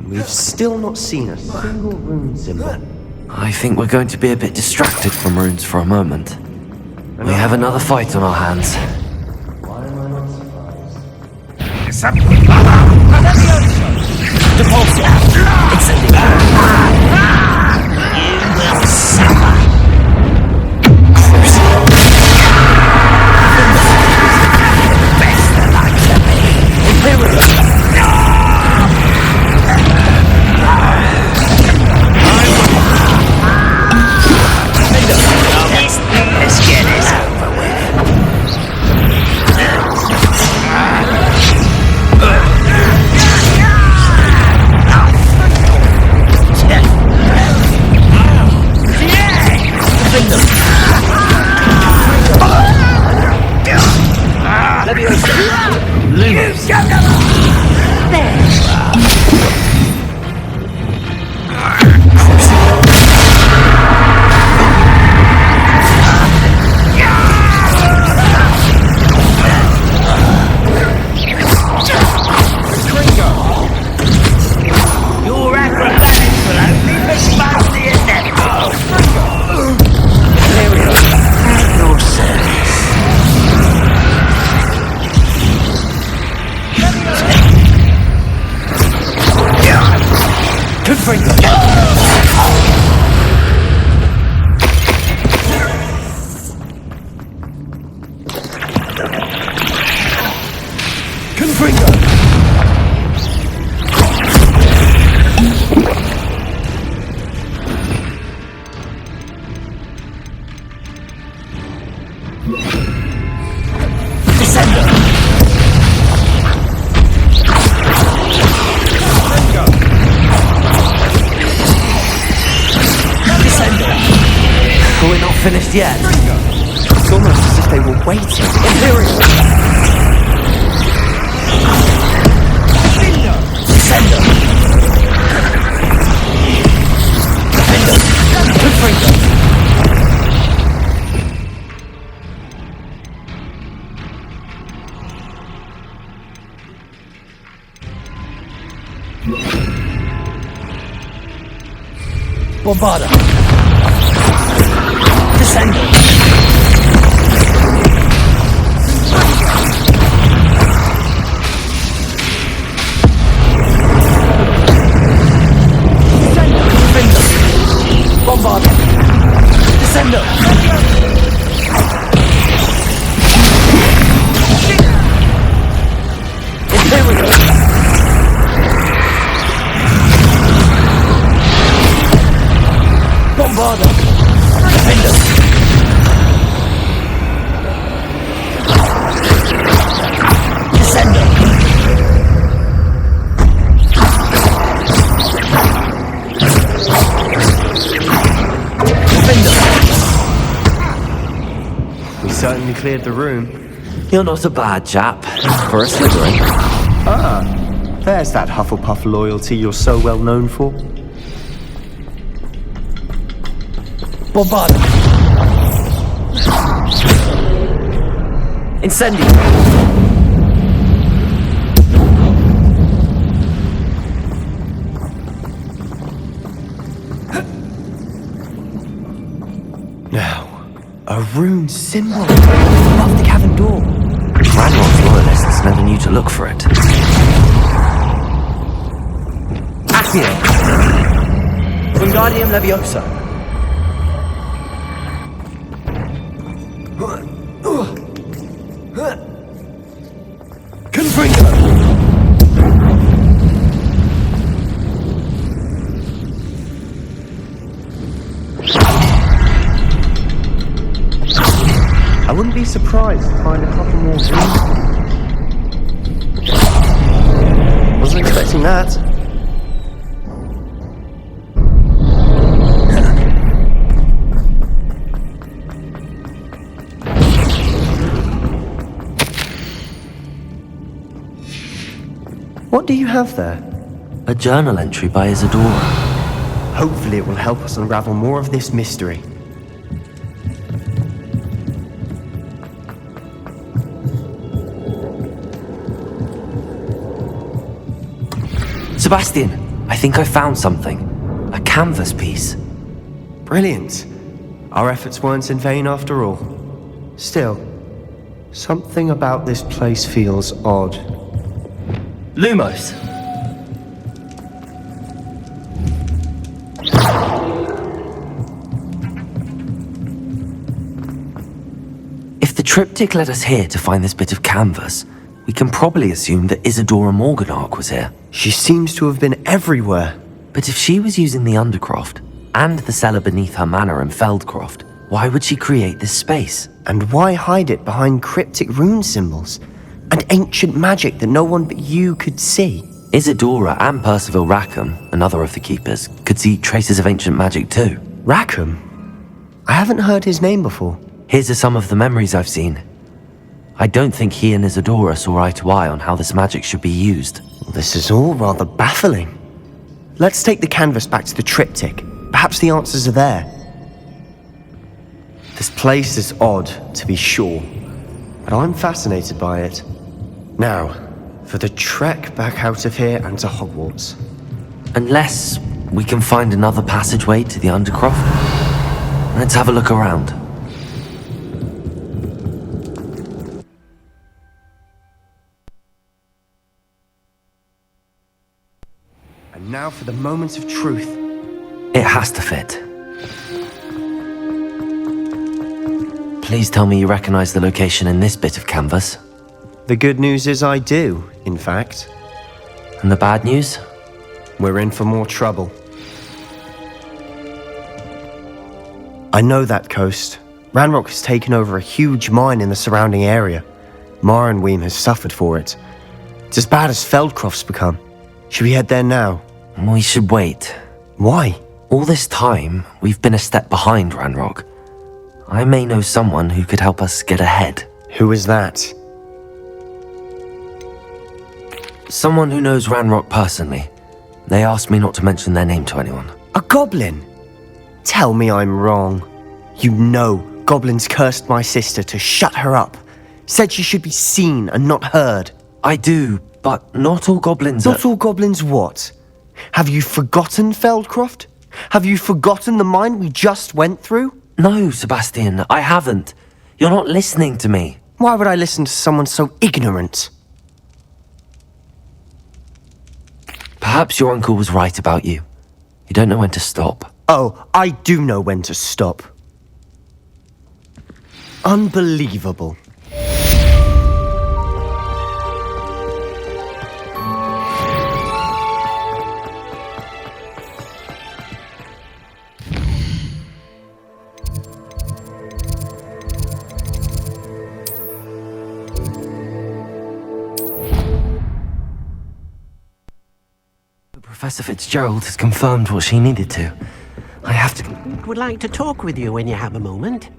We've still not seen a single rune symbol. I think we're going to be a bit distracted from runes for a moment. We have another fight on our hands. Why am I not surprised? Depulso! Incendio! You will suffer! Crucible! Best the likes of me! Imperial! Let's get this over with. Your acrobatics will only mismatch the inevitable. Imperial, at your service. Confringo! Confringo! Descendo! We're not finished yet. It's almost as if they were waiting. Imperial! Descendo! Defendo! Confringo! Bombarda! Descendo! Defendo! Bombarda! Descendo! Imperial! Bombarda! Defendo! Descendo! Defendo! We certainly cleared the room. You're not a bad chap for a Slytherin. Ah, there's that Hufflepuff loyalty you're so well known for. Bombarda! Incendio! Now, a rune symbol. Above the cavern door. Ranrock's loyalists never knew to look for it. Accio! Wingardium Leviosa! Confringo! I wouldn't be surprised surprised to find a couple more rooms. Wasn't expecting that. What do you have there? A journal entry by Isadora. Hopefully it will help us unravel more of this mystery. Sebastian, I think I found something. A canvas piece. Brilliant. Our efforts weren't in vain after all. Still, something about this place feels odd. Lumos! If the triptych led us here to find this bit of canvas, we can probably assume that Isadora Morganark was here. She seems to have been everywhere. But if she was using the Undercroft, and the cellar beneath her manor in Feldcroft, why would she create this space? And why hide it behind cryptic rune symbols? And ancient magic that no one but you could see? Isadora and Percival Rackham, another of the keepers, could see traces of ancient magic too. Rackham? I haven't heard his name before. Here's some of the memories I've seen. I don't think he and Isadora saw eye to eye on how this magic should be used. This is all rather baffling. Let's take the canvas back to the triptych. Perhaps the answers are there. This place is odd, to be sure, but I'm fascinated by it. Now, for the trek back out of here and to Hogwarts. Unless we can find another passageway to the Undercroft. Let's have a look around. And now for the moment of truth. It has to fit. Please tell me you recognize the location in this bit of canvas. The good news is I do, in fact. And the bad news? We're in for more trouble. I know that coast. Ranrock has taken over a huge mine in the surrounding area. Marrenweem has suffered for it. It's as bad as Feldcroft's become. Should we head there now? We should wait. Why? All this time, we've been a step behind Ranrock. I may know someone who could help us get ahead. Who is that? Someone who knows Ranrock personally. They asked me not to mention their name to anyone. A goblin? Tell me I'm wrong. You know goblins cursed my sister to shut her up. Said she should be seen and not heard. I do, but not all goblins Not all goblins what? Have you forgotten Feldcroft? Have you forgotten the mine we just went through? No, Sebastian, I haven't. You're not listening to me. Why would I listen to someone so ignorant? Perhaps your uncle was right about you. You don't know when to stop. Oh, I do know when to stop. Unbelievable. Professor Fitzgerald has confirmed what she needed to. I have to... Would like to talk with you when you have a moment.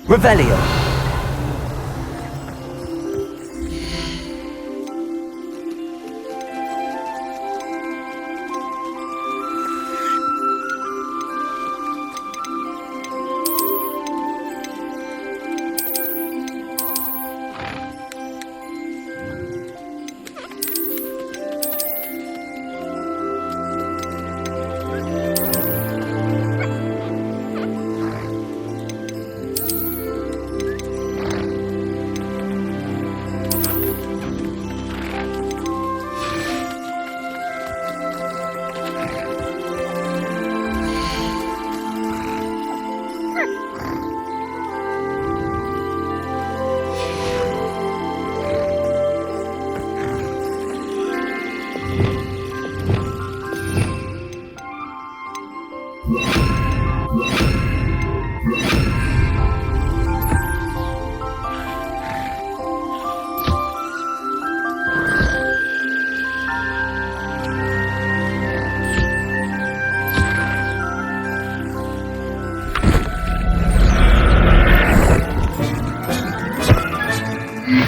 Revelio.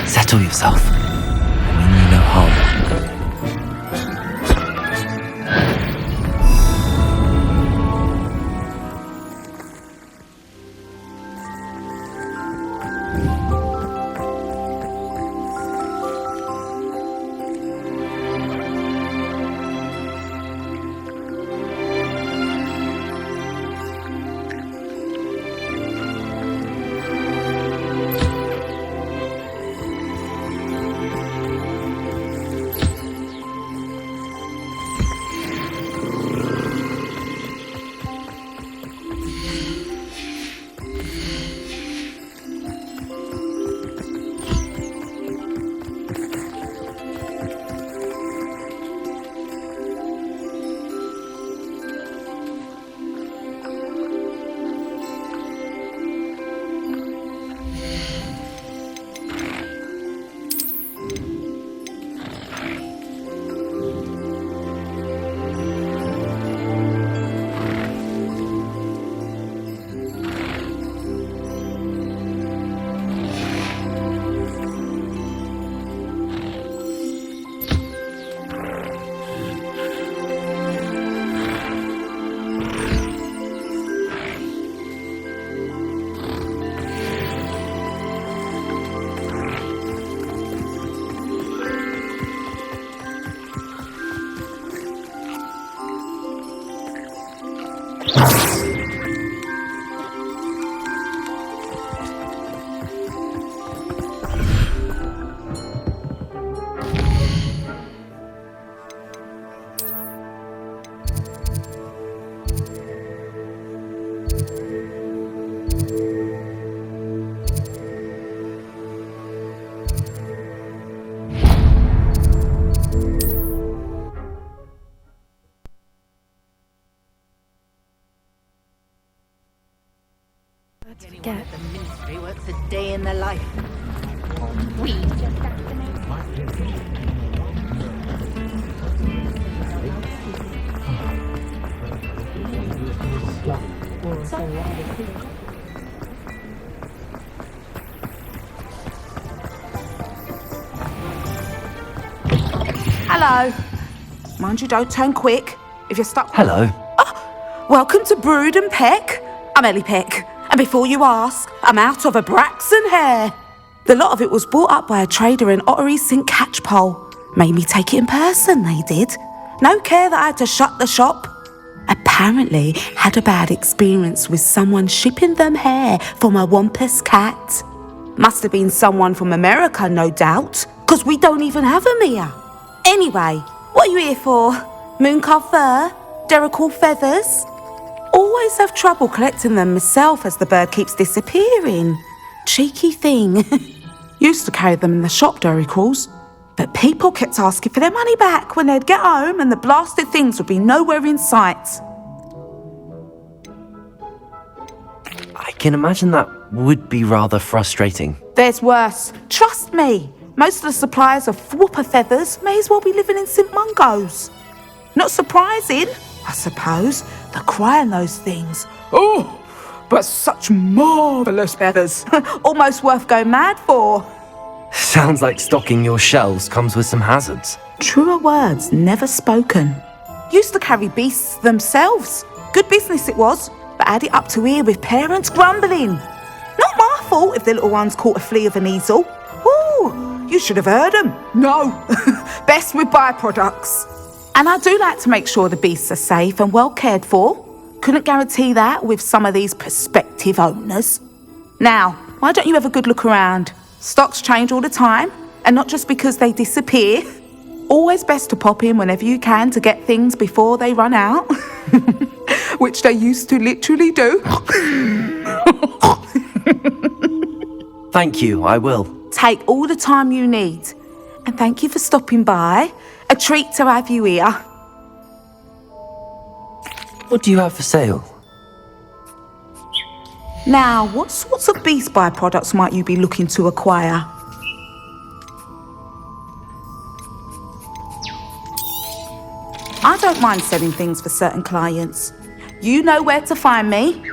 Settle yourself. I mean you no harm. Get. The ministry works a day in the life. We Hello. Mind you don't turn quick. If you're stuck... Hello. Welcome to Brood and Peck. I'm Ellie Peck. And before you ask, I'm out of a Braxton hair. The lot of it was bought up by a trader in Ottery St. Catchpole. Made me take it in person, they did. No care that I had to shut the shop. Apparently had a bad experience with someone shipping them hair for my Wampus cat. Must have been someone from America, no doubt, because we don't even have them here. Anyway, what are you here for? Mooncarved fur? Derrickle feathers? Always have trouble collecting them myself as the bird keeps disappearing. Cheeky thing. Used to carry them in the shop, Derricles. But people kept asking for their money back when they'd get home and the blasted things would be nowhere in sight. I can imagine that would be rather frustrating. There's worse. Trust me. Most of the suppliers of whooper feathers may as well be living in St. Mungo's. Not surprising, I suppose, the cry in those things. Oh, but such marvellous feathers. Almost worth going mad for. Sounds like stocking your shelves comes with some hazards. Truer words never spoken. Used to carry beasts themselves. Good business it was, but had it up to here with parents grumbling. Not my fault if the little ones caught a flea of an easel. Ooh, you should have heard them. No, best with byproducts. And I do like to make sure the beasts are safe and well cared for. Couldn't guarantee that with some of these prospective owners. Now, why don't you have a good look around? Stocks change all the time, and not just because they disappear. Always best to pop in whenever you can to get things before they run out. Which they used to literally do. Thank you, I will. Take all the time you need. And thank you for stopping by. A treat to have you here. What do you have for sale? Now, what sorts of beast byproducts might you be looking to acquire? I don't mind selling things for certain clients. You know where to find me.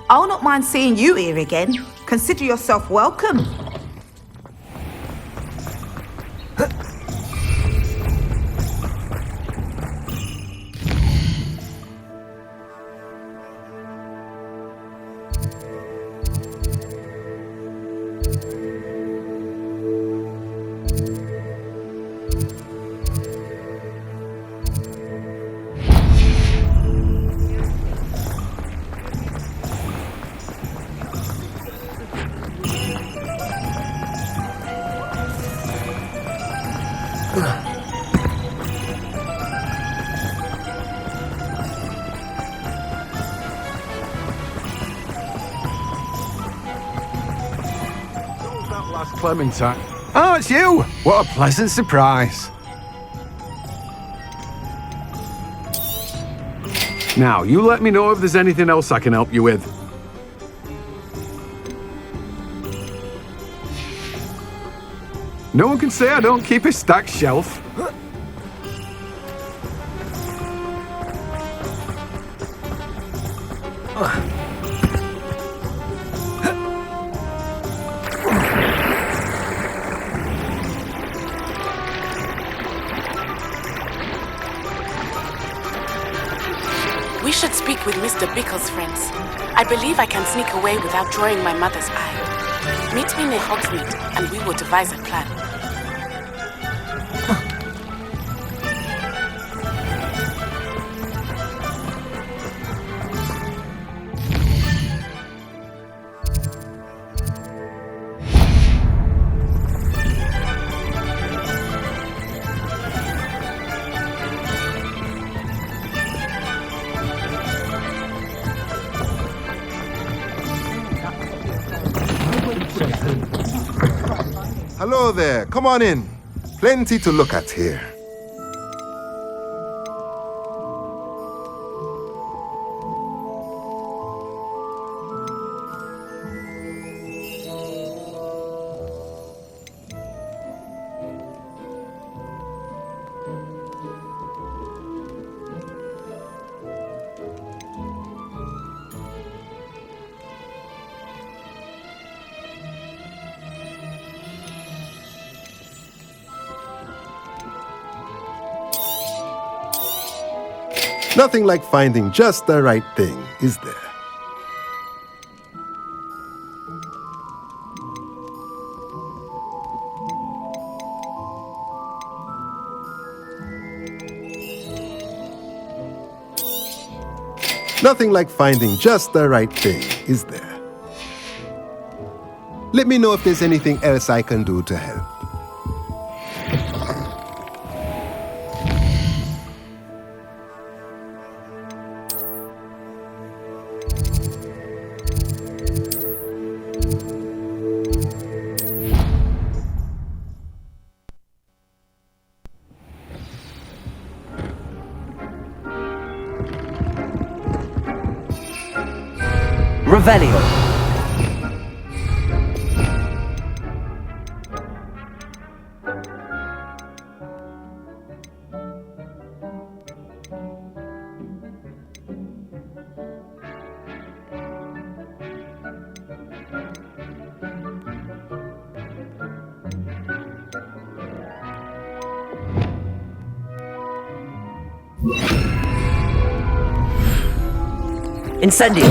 I'll not mind seeing you here again. Consider yourself welcome. Clementine. Oh, it's you! What a pleasant surprise. Now, you let me know if there's anything else I can help you with. No one can say I don't keep a stacked shelf. We should speak with Mr. Bickle's friends. I believe I can sneak away without drawing my mother's eye. Meet me near Hogsmeade, and we will devise a plan. Hello there, come on in. Plenty to look at here. Nothing like finding just the right thing, is there? Nothing like finding just the right thing, is there? Let me know if there's anything else I can do to help. Revelio. Incendio.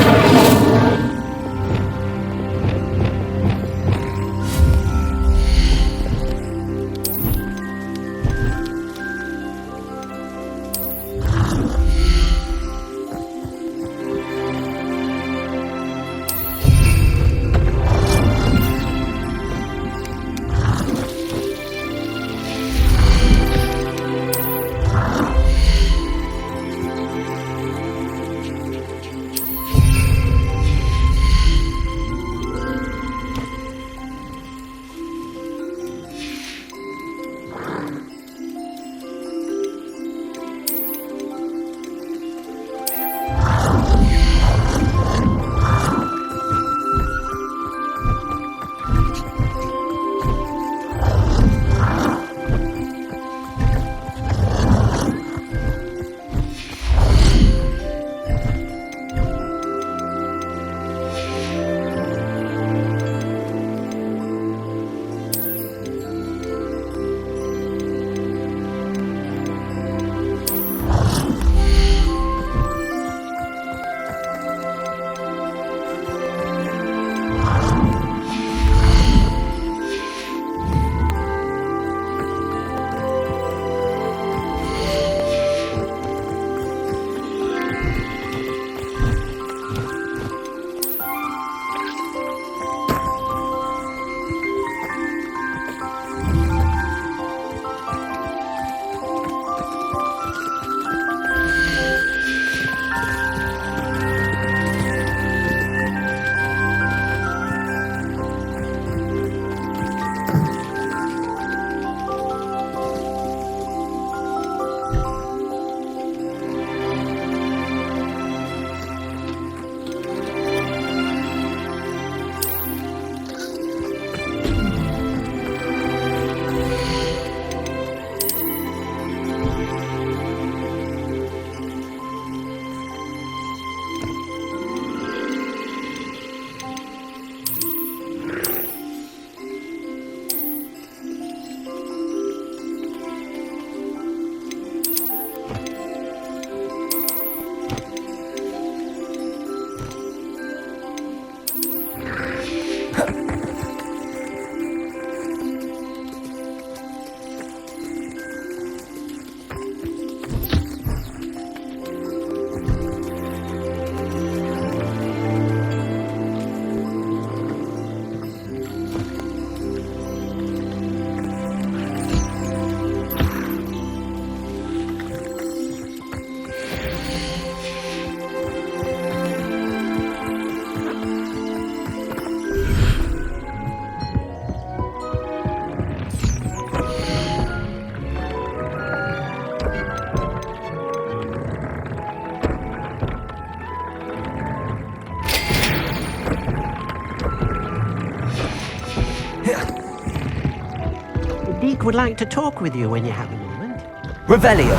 Deke would like to talk with you when you have a moment. Revelio.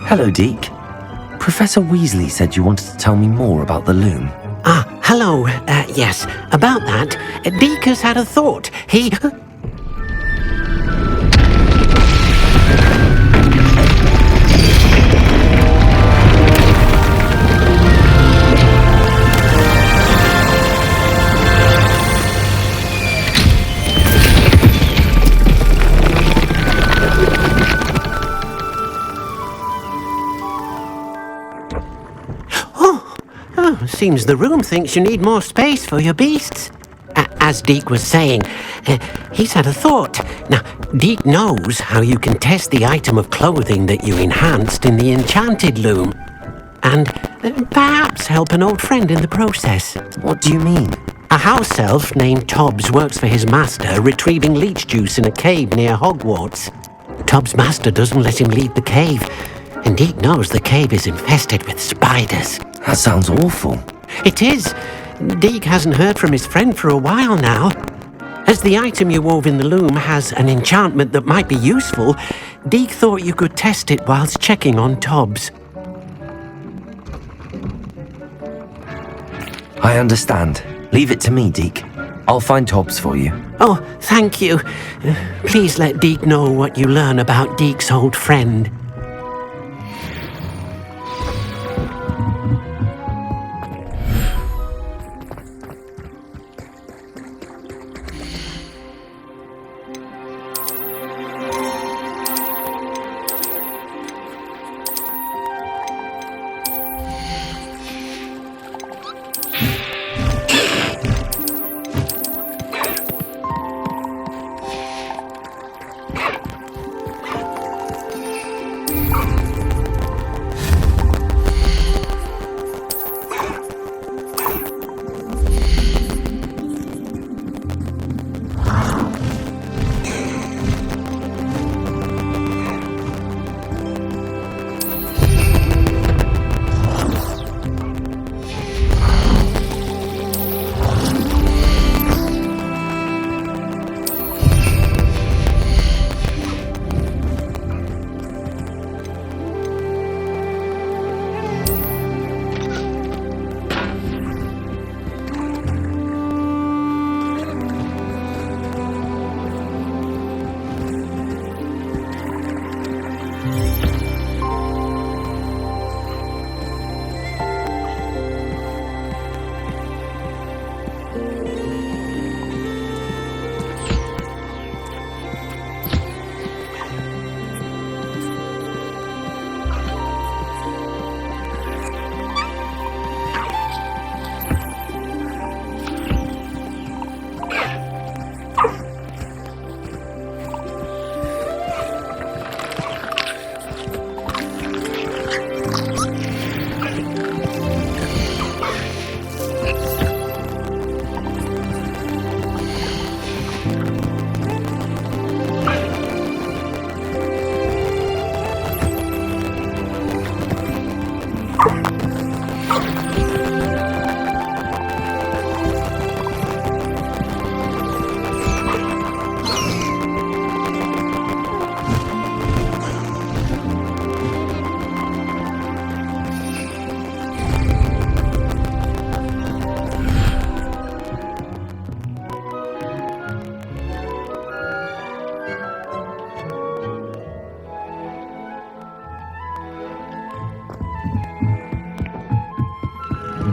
Hello, Deke. Professor Weasley said you wanted to tell me more about the loom. Ah, hello. Yes, about that. Deke has had a thought. He... Seems the room thinks you need more space for your beasts. As Deke was saying, he's had a thought. Now, Deke knows how you can test the item of clothing that you enhanced in the enchanted loom. And perhaps help an old friend in the process. What do you mean? A house elf named Tobbs works for his master retrieving leech juice in a cave near Hogwarts. Tubbs' master doesn't let him leave the cave, and Deke knows the cave is infested with spiders. That sounds awful. It is. Deke hasn't heard from his friend for a while now. As the item you wove in the loom has an enchantment that might be useful, Deke thought you could test it whilst checking on Tubbs. I understand. Leave it to me, Deke. I'll find Tobbs for you. Oh, thank you. Please let Deke know what you learn about Deke's old friend.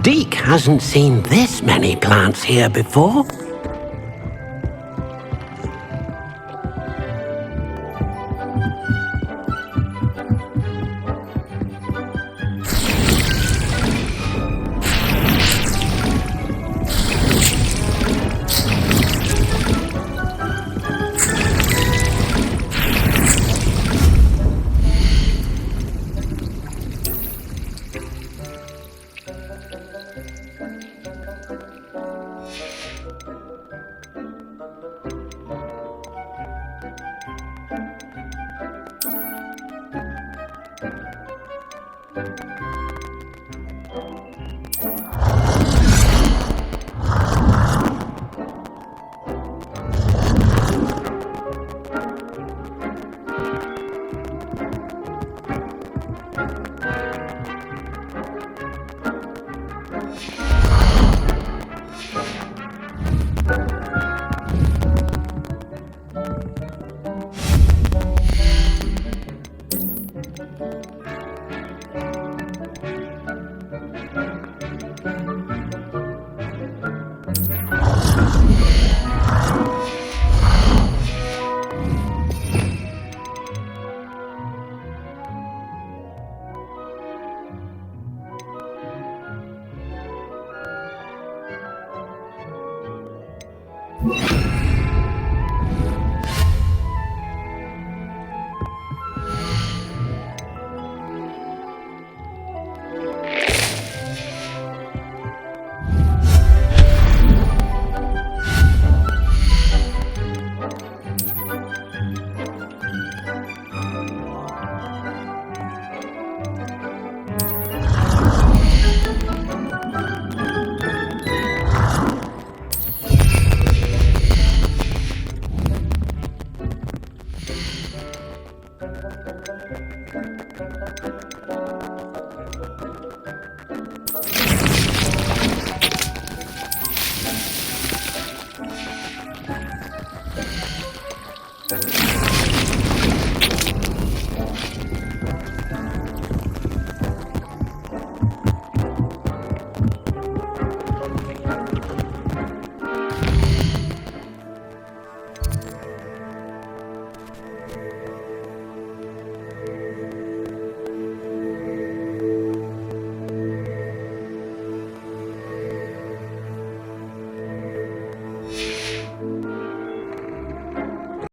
Deke hasn't seen this many plants here before.